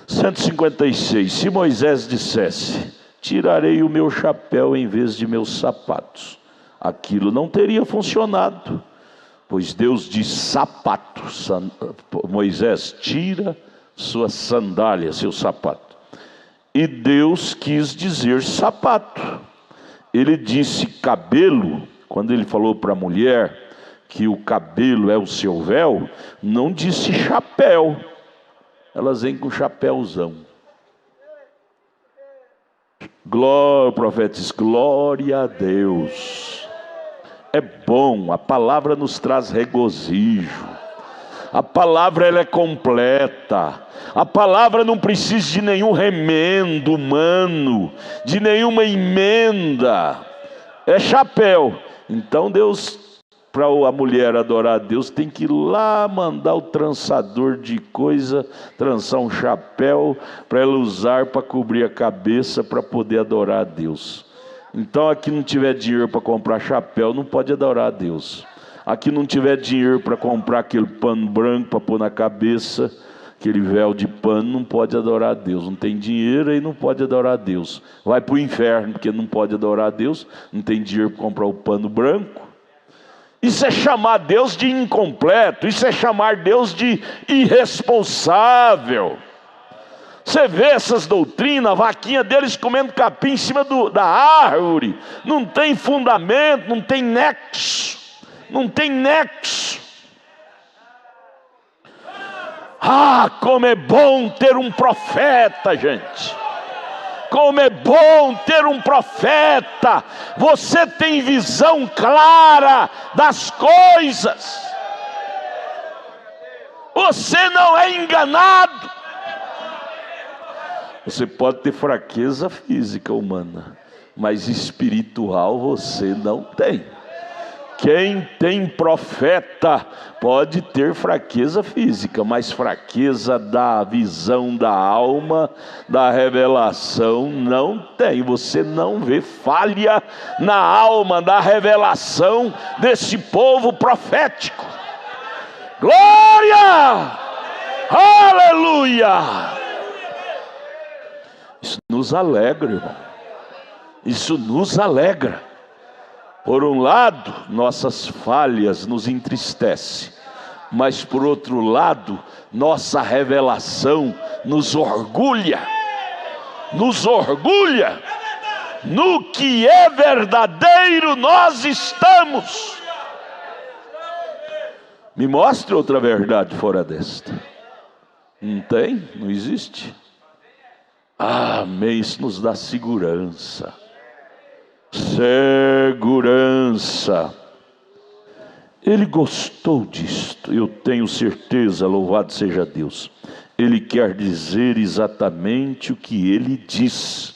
156. Se Moisés dissesse, tirarei o meu chapéu em vez de meus sapatos, aquilo não teria funcionado, pois Deus diz sapato. Moisés, tira sua sandália, seu sapato. E Deus quis dizer sapato. Ele disse cabelo. Quando ele falou para a mulher que o cabelo é o seu véu, não disse chapéu. Elas vêm com chapéuzão. O profeta diz, glória a Deus. é bom, a palavra nos traz regozijo. A palavra ela é completa. A palavra não precisa de nenhum remendo humano, de nenhuma emenda. É chapéu. Então Deus, para a mulher adorar a Deus, tem que ir lá mandar o trançador de coisa, trançar um chapéu para ela usar para cobrir a cabeça para poder adorar a Deus. Então aqui não tiver dinheiro para comprar chapéu, não pode adorar a Deus. Aqui não tiver dinheiro para comprar aquele pano branco para pôr na cabeça, aquele véu de pano, não pode adorar a Deus. Não tem dinheiro e não pode adorar a Deus. Vai para o inferno porque não pode adorar a Deus, não tem dinheiro para comprar o pano branco. Isso é chamar Deus de incompleto, isso é chamar Deus de irresponsável. Você vê essas doutrinas, a vaquinha deles comendo capim em cima da árvore, não tem fundamento, não tem nexo. Não tem nexo. Ah, como é bom ter um profeta, gente. Como é bom ter um profeta. Você tem visão clara das coisas. Você não é enganado. Você pode ter fraqueza física humana, mas espiritual você não tem. Quem tem profeta pode ter fraqueza física, mas fraqueza da visão da alma, da revelação, não tem. Você não vê falha na alma, da revelação desse povo profético. Glória! Aleluia! Isso nos alegra, irmão. Isso nos alegra. Por um lado, nossas falhas nos entristecem, mas por outro lado, nossa revelação nos orgulha. Nos orgulha. No que é verdadeiro nós estamos. Me mostre outra verdade fora desta. Não tem? Não existe? Amém, isso nos dá segurança. Segurança. Ele gostou disto, eu tenho certeza, louvado seja Deus. Ele quer dizer exatamente o que ele diz.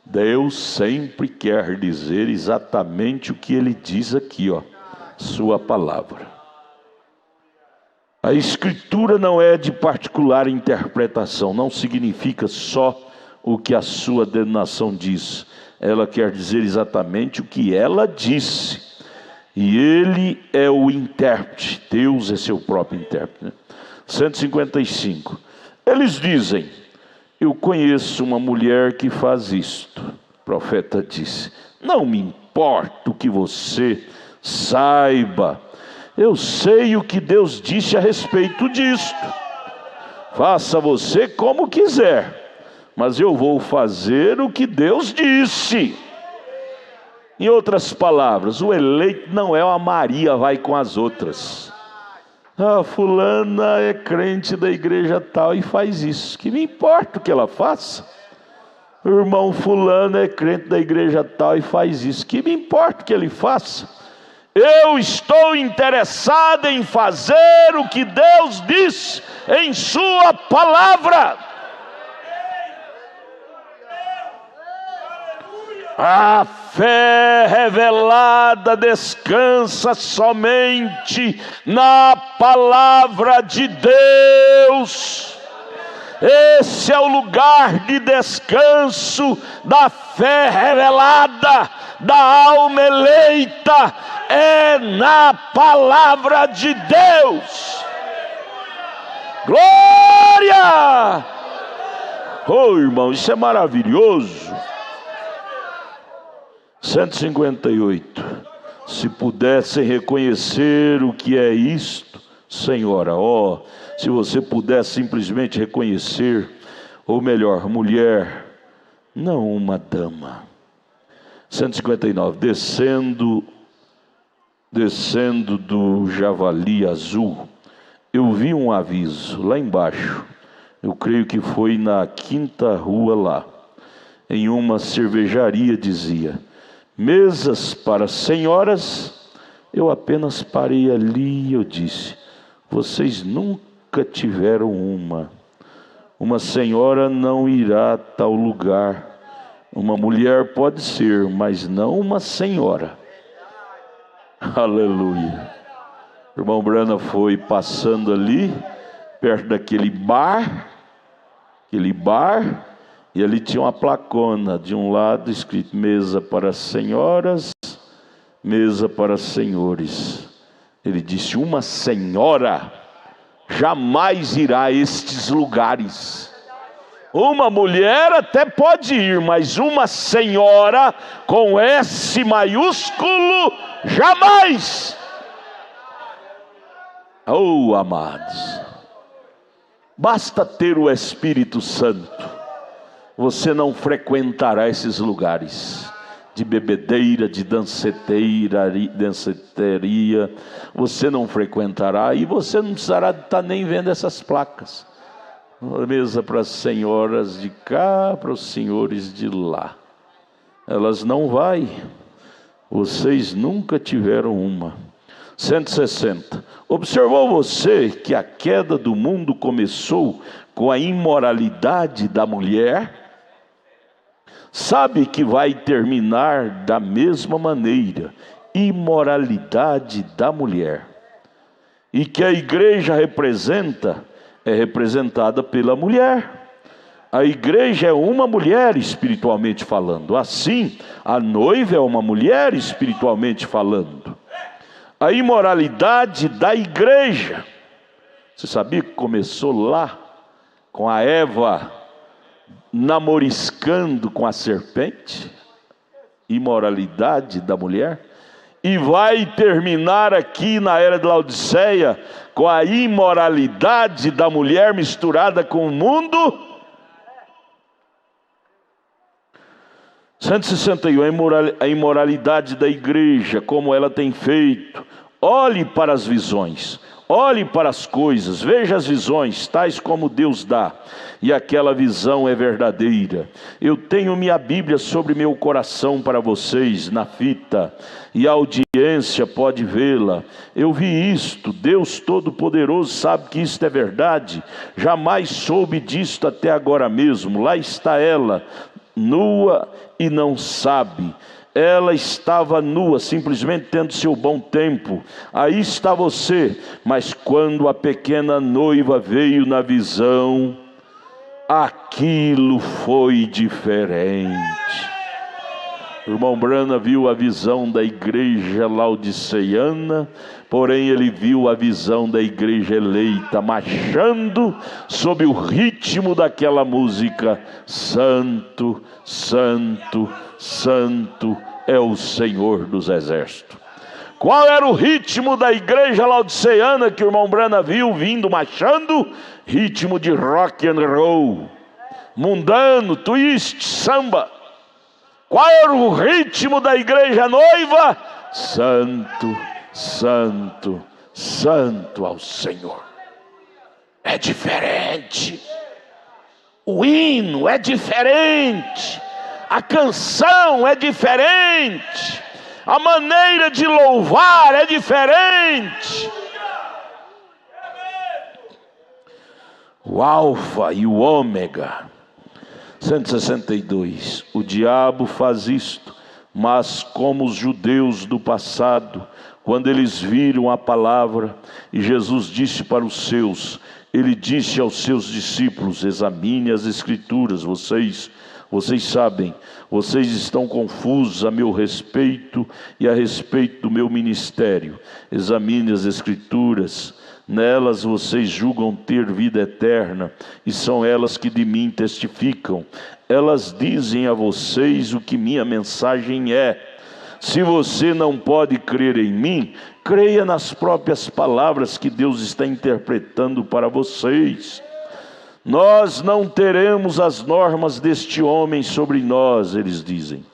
Deus sempre quer dizer exatamente o que ele diz aqui, ó, sua palavra. A escritura não é de particular interpretação, não significa só o que a sua denominação diz. Ela quer dizer exatamente o que ela disse. E ele é o intérprete. Deus é seu próprio intérprete, né? 155. Eles dizem: eu conheço uma mulher que faz isto. O profeta disse: não me importa o que você saiba. Eu sei o que Deus disse a respeito disto. Faça você como quiser, mas eu vou fazer o que Deus disse. Em outras palavras, o eleito não é uma Maria, vai com as outras. Ah, fulana é crente da igreja tal e faz isso. Que me importa o que ela faça? O irmão fulano é crente da igreja tal e faz isso. Que me importa o que ele faça? Eu estou interessado em fazer o que Deus diz em sua palavra. A fé revelada descansa somente na palavra de Deus. Esse é o lugar de descanso da fé revelada, da alma eleita, é na palavra de Deus. Glória! Oh, irmão, isso é maravilhoso. 158. Se pudessem reconhecer o que é isto, Senhora, ó, se você pudesse simplesmente reconhecer, ou melhor, mulher, não uma dama. 159. Descendo do Javali Azul, eu vi um aviso lá embaixo. Eu creio que foi na 5ª rua lá. Em uma cervejaria dizia: mesas para senhoras, eu apenas parei ali e eu disse: vocês nunca tiveram uma. Uma senhora não irá a tal lugar. Uma mulher pode ser, mas não uma senhora. Aleluia. O irmão Brana foi passando ali, perto daquele bar, e ali tinha uma placona, de um lado escrito: mesa para senhoras, mesa para senhores. Ele disse: uma senhora jamais irá a estes lugares. Uma mulher até pode ir, mas uma senhora com S maiúsculo, jamais. Oh, amados, basta ter o Espírito Santo, você não frequentará esses lugares de bebedeira, de danceteria, você não frequentará, e você não precisará estar nem vendo essas placas. Mesa para as senhoras de cá, para os senhores de lá. Elas não vão. Vocês nunca tiveram uma. 160. Observou você que a queda do mundo começou com a imoralidade da mulher? Sabe que vai terminar da mesma maneira, imoralidade da mulher. E que a igreja é representada pela mulher. A igreja é uma mulher espiritualmente falando. Assim, a noiva é uma mulher espiritualmente falando. A imoralidade da igreja, você sabia que começou lá, com a Eva namoriscando com a serpente? Imoralidade da mulher. E vai terminar aqui na era de Laodiceia com a imoralidade da mulher misturada com o mundo. 161. A imoralidade da igreja, como ela tem feito. Olhe para as visões, olhe para as coisas, veja as visões, tais como Deus dá, e aquela visão é verdadeira. Eu tenho minha Bíblia sobre meu coração para vocês, na fita, e a audiência pode vê-la. Eu vi isto, Deus Todo-Poderoso sabe que isto é verdade, jamais soube disto até agora mesmo. Lá está ela, nua e não sabe. Ela estava nua, simplesmente tendo seu bom tempo. Aí está você. Mas quando a pequena noiva veio na visão, aquilo foi diferente. O irmão Brana viu a visão da igreja laodiceiana, porém ele viu a visão da igreja eleita, marchando sob o ritmo daquela música: Santo, Santo, Santo é o Senhor dos Exércitos. Qual era o ritmo da igreja laodiceiana que o irmão Brana viu vindo marchando? Ritmo de rock and roll, mundano, twist, samba. Qual era o ritmo da igreja noiva? Santo, Santo, Santo ao Senhor. É diferente. O hino é diferente. A canção é diferente. A maneira de louvar é diferente. O alfa e o ômega. 162. O diabo faz isto, mas como os judeus do passado, quando eles viram a palavra, e Jesus disse para os seus, ele disse aos seus discípulos: examine as escrituras, vocês sabem, vocês estão confusos a meu respeito e a respeito do meu ministério. Examine as escrituras, nelas vocês julgam ter vida eterna, e são elas que de mim testificam. Elas dizem a vocês o que minha mensagem é. Se você não pode crer em mim, creia nas próprias palavras que Deus está interpretando para vocês. Nós não teremos as normas deste homem sobre nós, eles dizem.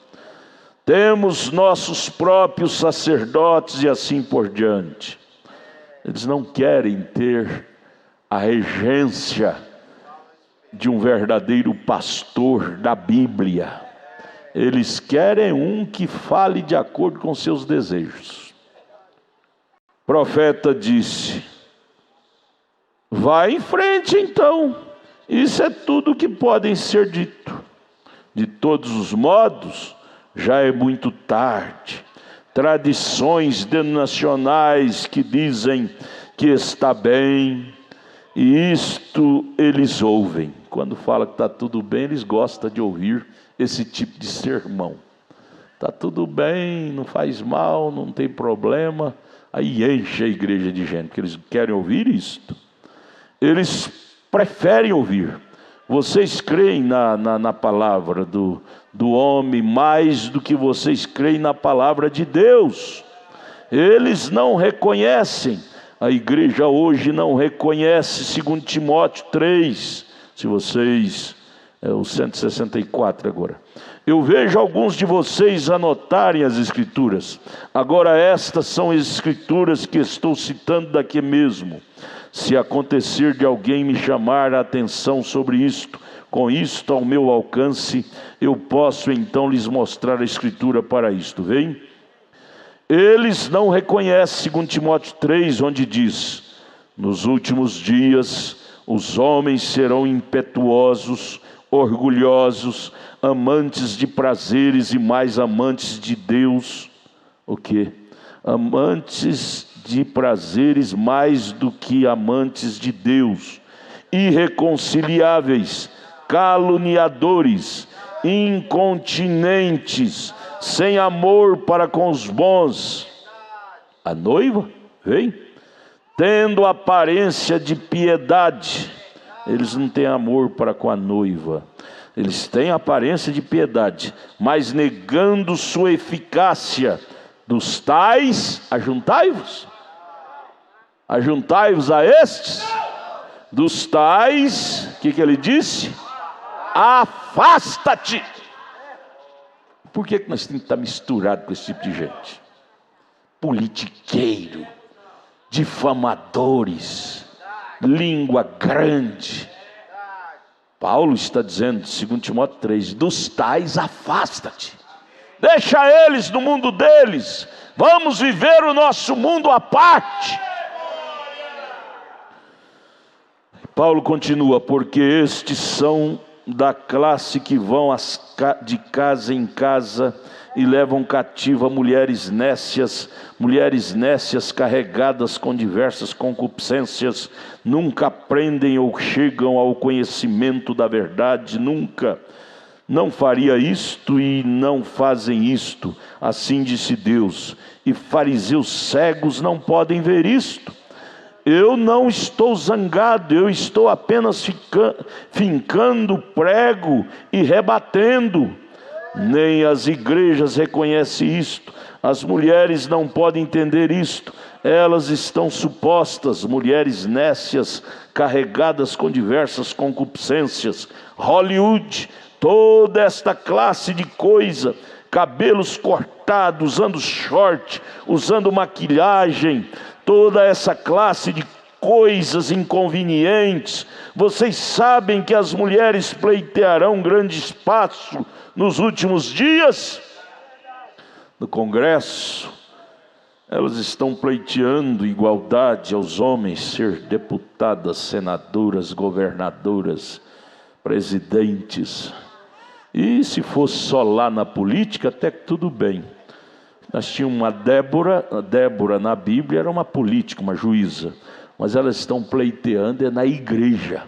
Temos nossos próprios sacerdotes e assim por diante. Eles não querem ter a regência de um verdadeiro pastor da Bíblia. Eles querem um que fale de acordo com seus desejos. O profeta disse: vai em frente então, isso é tudo que podem ser dito. De todos os modos, já é muito tarde. Tradições denominacionais que dizem que está bem, e isto eles ouvem. Quando fala que está tudo bem, eles gostam de ouvir esse tipo de sermão. Está tudo bem, não faz mal, não tem problema. Aí enche a igreja de gente, porque eles querem ouvir isto. Eles preferem ouvir. Vocês creem na palavra do homem mais do que vocês creem na palavra de Deus. Eles não reconhecem. A igreja hoje não reconhece, 2 Timóteo 3. Se vocês... o 164 agora. Eu vejo alguns de vocês anotarem as escrituras. Agora estas são as escrituras que estou citando daqui mesmo. Se acontecer de alguém me chamar a atenção sobre isto, com isto ao meu alcance, eu posso então lhes mostrar a escritura para isto. Vem? Eles não reconhecem 2 Timóteo 3, onde diz: nos últimos dias os homens serão impetuosos, orgulhosos, amantes de prazeres e mais amantes de Deus. O quê? Amantes de prazeres mais do que amantes de Deus. Irreconciliáveis, caluniadores, incontinentes, sem amor para com os bons. A noiva vem tendo aparência de piedade. Eles não têm amor para com a noiva. Eles têm aparência de piedade, mas negando sua eficácia. Dos tais, ajuntai-vos. Ajuntai-vos a estes. Dos tais, o que ele disse? Afasta-te. Por que nós temos que estar misturado com esse tipo de gente? Politiqueiro, difamadores, língua grande. Paulo está dizendo, 2 Timóteo 3, dos tais afasta-te. Deixa eles no mundo deles. Vamos viver o nosso mundo à parte. Paulo continua, porque estes são da classe que vão de casa em casa e levam cativa mulheres nécias carregadas com diversas concupiscências, nunca aprendem ou chegam ao conhecimento da verdade, nunca. Não faria isto e não fazem isto, assim disse Deus, e fariseus cegos não podem ver isto. Eu não estou zangado, eu estou apenas fincando prego e rebatendo. Nem as igrejas reconhecem isto. As mulheres não podem entender isto. Elas estão supostas, mulheres nécias, carregadas com diversas concupiscências. Hollywood, toda esta classe de coisa, cabelos cortados, usando short, usando maquilhagem, toda essa classe de coisas inconvenientes. Vocês sabem que as mulheres pleitearão grande espaço nos últimos dias? No Congresso, elas estão pleiteando igualdade aos homens, ser deputadas, senadoras, governadoras, presidentes. E se fosse só lá na política, até que tudo bem. Nós tínhamos uma Débora. A Débora na Bíblia era uma política, uma juíza. Mas elas estão pleiteando na igreja.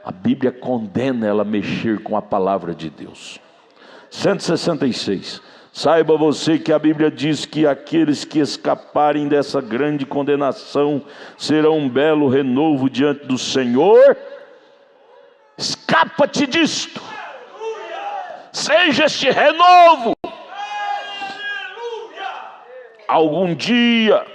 A Bíblia condena ela a mexer com a palavra de Deus. 166. Saiba você que a Bíblia diz que aqueles que escaparem dessa grande condenação serão um belo renovo diante do Senhor. Escapa-te disto. Seja este renovo. Algum dia,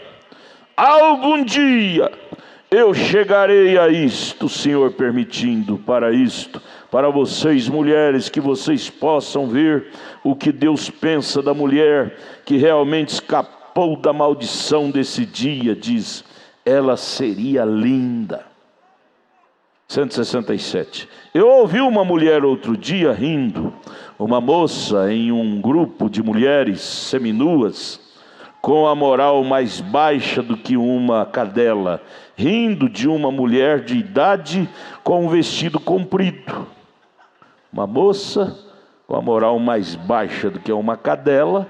eu chegarei a isto, Senhor permitindo, para isto, para vocês mulheres, que vocês possam ver o que Deus pensa da mulher que realmente escapou da maldição desse dia. Diz, ela seria linda. 167. Eu ouvi uma mulher outro dia rindo Uma moça em um grupo de mulheres seminuas, com a moral mais baixa do que uma cadela, rindo de uma mulher de idade com um vestido comprido. Uma moça com a moral mais baixa do que uma cadela,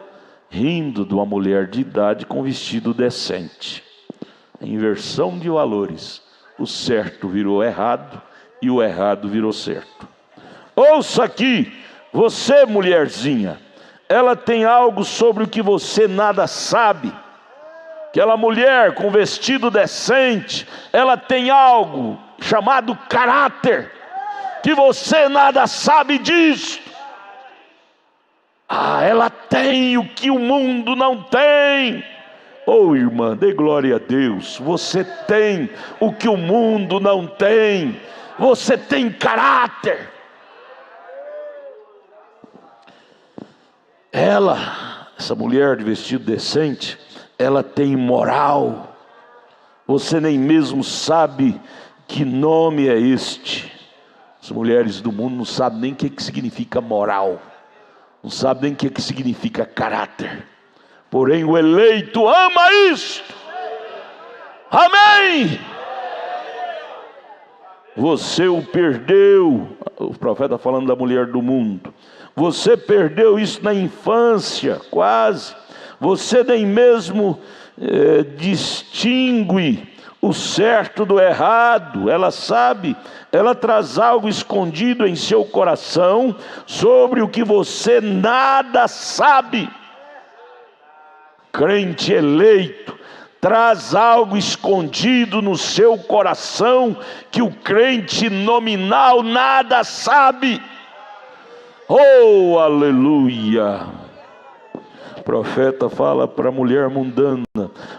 rindo de uma mulher de idade com vestido decente. A inversão de valores. O certo virou errado e o errado virou certo. Ouça aqui, você mulherzinha, ela tem algo sobre o que você nada sabe. Aquela mulher com vestido decente, ela tem algo chamado caráter, que você nada sabe disso. Ela tem o que o mundo não tem. Oh, irmã, dê glória a Deus. Você tem o que o mundo não tem. Você tem caráter. Essa mulher de vestido decente, ela tem moral. Você nem mesmo sabe que nome é este. As mulheres do mundo não sabem nem o que significa moral. Não sabem nem o que significa caráter. Porém o eleito ama isto. Amém. Você o perdeu. O profeta falando da mulher do mundo. Você perdeu isso na infância, quase. Você nem mesmo distingue o certo do errado. Ela sabe, ela traz algo escondido em seu coração sobre o que você nada sabe. Crente eleito traz algo escondido no seu coração que o crente nominal nada sabe. Oh, aleluia! O profeta fala para a mulher mundana: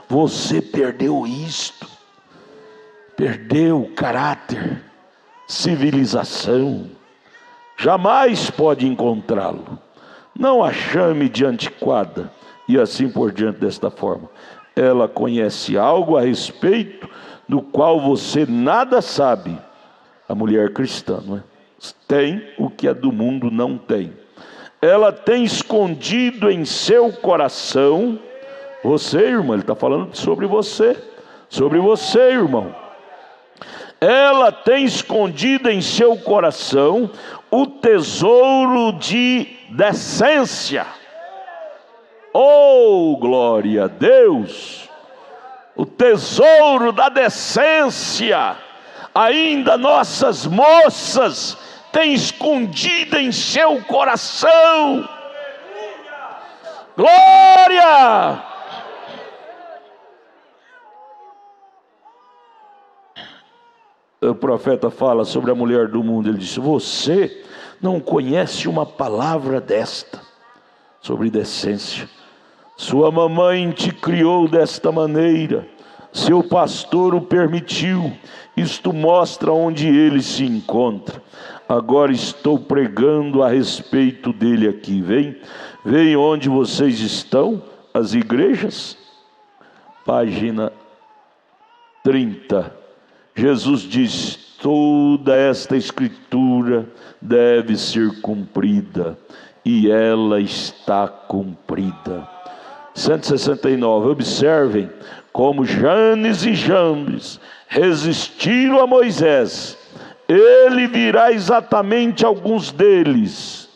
você perdeu isto, perdeu caráter, civilização, jamais pode encontrá-lo. Não a chame de antiquada, e assim por diante. Desta forma, ela conhece algo a respeito do qual você nada sabe. A mulher cristã, não é? Tem o que a do mundo não tem. Ela tem escondido em seu coração. Você, irmã, ele está falando sobre você. Sobre você, irmão. Ela tem escondido em seu coração o tesouro de decência. Oh, glória a Deus! O tesouro da decência. Ainda nossas moças têm escondido em seu coração. Glória! O profeta fala sobre a mulher do mundo. Ele disse: você não conhece uma palavra desta, sobre decência. Sua mamãe te criou desta maneira, seu pastor o permitiu. Isto mostra onde ele se encontra. Agora estou pregando a respeito dele aqui. Vem onde vocês estão, as igrejas. Página 30. Jesus diz: toda esta escritura deve ser cumprida, e ela está cumprida. 169. Observem como Janes e Jambres resistiram a Moisés. Ele virá exatamente alguns deles.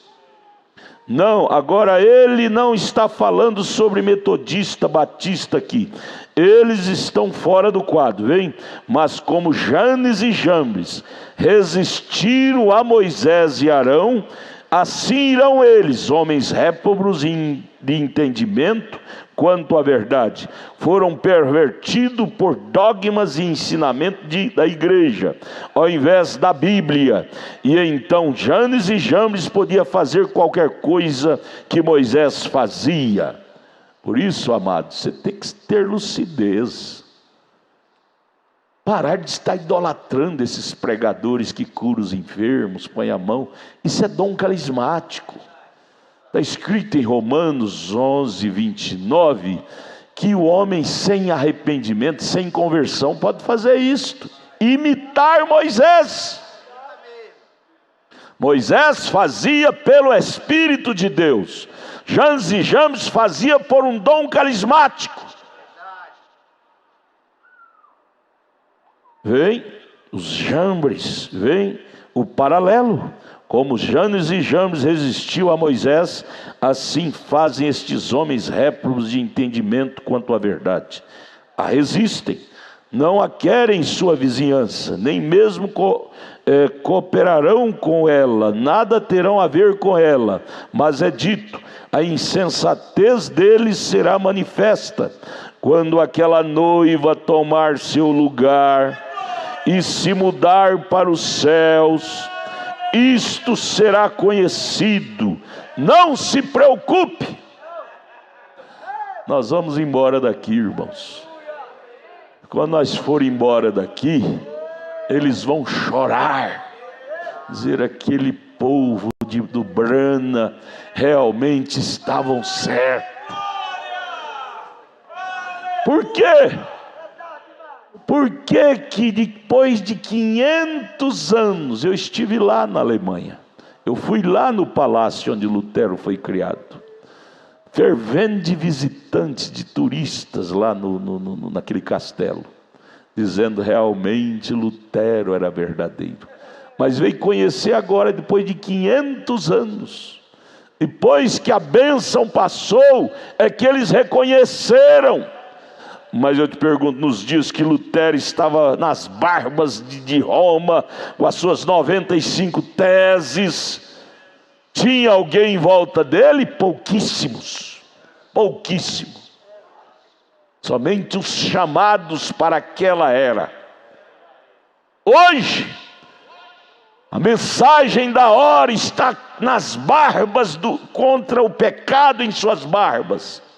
Não, agora ele não está falando sobre metodista, batista aqui. Eles estão fora do quadro, vem? Mas como Janes e Jambres resistiram a Moisés e Arão, assim irão eles, homens réprobos de entendimento quanto à verdade, foram pervertidos por dogmas e ensinamento da igreja, ao invés da Bíblia. E então Janes e Jambres podia fazer qualquer coisa que Moisés fazia. Por isso, amados, você tem que ter lucidez. Parar de estar idolatrando esses pregadores que curam os enfermos, põem a mão. Isso é dom carismático. Está escrito em Romanos 11, 29, que o homem sem arrependimento, sem conversão, pode fazer isto: imitar Moisés. Moisés fazia pelo Espírito de Deus, Janes e Jambres fazia por um dom carismático. Vem os Jambres, vem o paralelo. Como Janes e Jambres resistiu a Moisés, assim fazem estes homens réprobos de entendimento quanto à verdade. A resistem, não a querem em sua vizinhança, nem mesmo cooperarão com ela, nada terão a ver com ela. Mas é dito, a insensatez deles será manifesta, quando aquela noiva tomar seu lugar e se mudar para os céus. Isto será conhecido, não se preocupe. Nós vamos embora daqui, irmãos. Quando nós for embora daqui, eles vão chorar, dizer: aquele povo do Brana realmente estavam certos. Por quê? Por que depois de 500 anos, eu estive lá na Alemanha, eu fui lá no palácio onde Lutero foi criado, fervendo de visitantes, de turistas lá naquele castelo, dizendo realmente Lutero era verdadeiro. Mas veio conhecer agora, depois de 500 anos, depois que a bênção passou, é que eles reconheceram. Mas eu te pergunto, nos dias que Lutero estava nas barbas de Roma, com as suas 95 teses, tinha alguém em volta dele? Pouquíssimos, pouquíssimos. Somente os chamados para aquela era. Hoje, a mensagem da hora está nas barbas contra o pecado em suas barbas.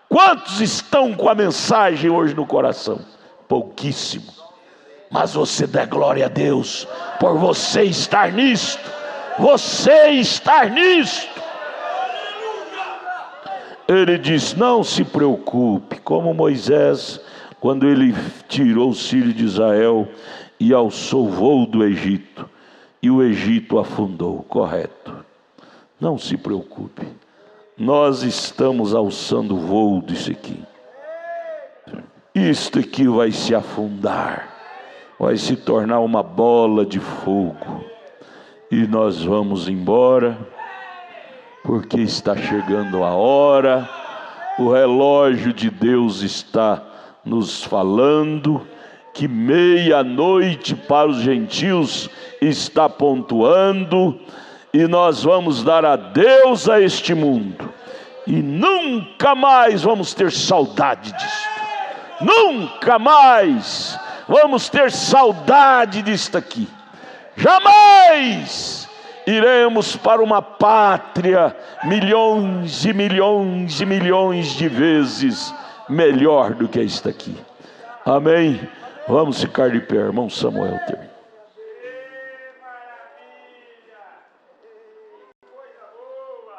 Quantos estão com a mensagem hoje no coração? Pouquíssimo. Mas você dá glória a Deus por você estar nisto. Você estar nisto. Ele diz: não se preocupe, como Moisés, quando ele tirou os filhos de Israel e alçou o voo do Egito, e o Egito afundou. Correto. Não se preocupe. Nós estamos alçando o voo disso aqui. Isto aqui vai se afundar, vai se tornar uma bola de fogo, e nós vamos embora, porque está chegando a hora. O relógio de Deus está nos falando que meia-noite para os gentios está pontuando, e nós vamos dar adeus a este mundo, e nunca mais vamos ter saudade disto. Nunca mais vamos ter saudade disto aqui. Jamais iremos para uma pátria milhões e milhões e milhões de vezes melhor do que esta aqui. Amém? Vamos ficar de pé, irmão Samuel.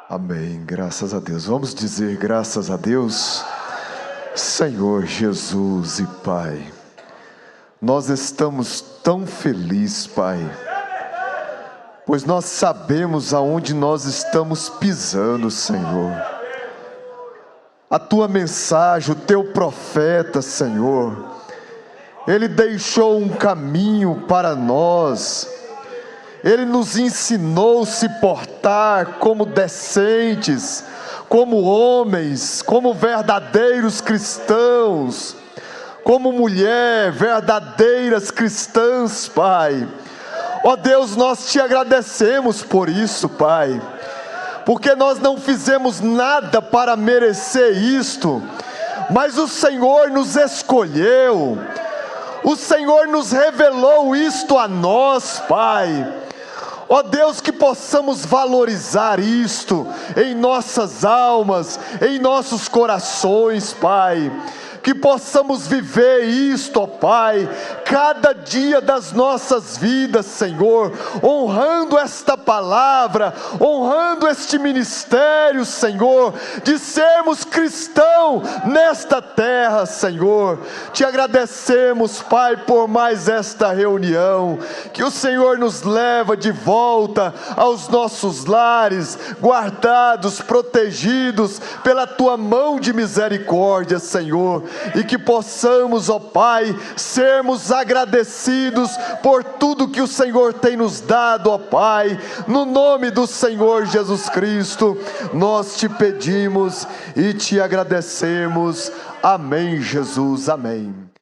Amém, graças a Deus. Vamos dizer graças a Deus. Senhor Jesus e Pai, nós estamos tão felizes, Pai, pois nós sabemos aonde nós estamos pisando, Senhor. A Tua mensagem, o Teu profeta, Senhor, ele deixou um caminho para nós. Ele nos ensinou a se portar como decentes, como homens, como verdadeiros cristãos, como mulher, verdadeiras cristãs, Pai. Ó Deus, nós te agradecemos por isso, Pai, porque nós não fizemos nada para merecer isto, mas o Senhor nos escolheu, o Senhor nos revelou isto a nós, Pai. Ó Deus, que possamos valorizar isto em nossas almas, em nossos corações, Pai. que possamos viver isto, ó Pai, cada dia das nossas vidas, Senhor, honrando esta palavra, honrando este ministério, Senhor, de sermos cristãos nesta terra, Senhor. Te agradecemos, Pai, por mais esta reunião, que o Senhor nos leva de volta aos nossos lares, guardados, protegidos pela Tua mão de misericórdia, Senhor, e que possamos, ó Pai, sermos agradecidos por tudo que o Senhor tem nos dado, ó Pai, no nome do Senhor Jesus Cristo, nós te pedimos e te agradecemos. Amém, Jesus, amém.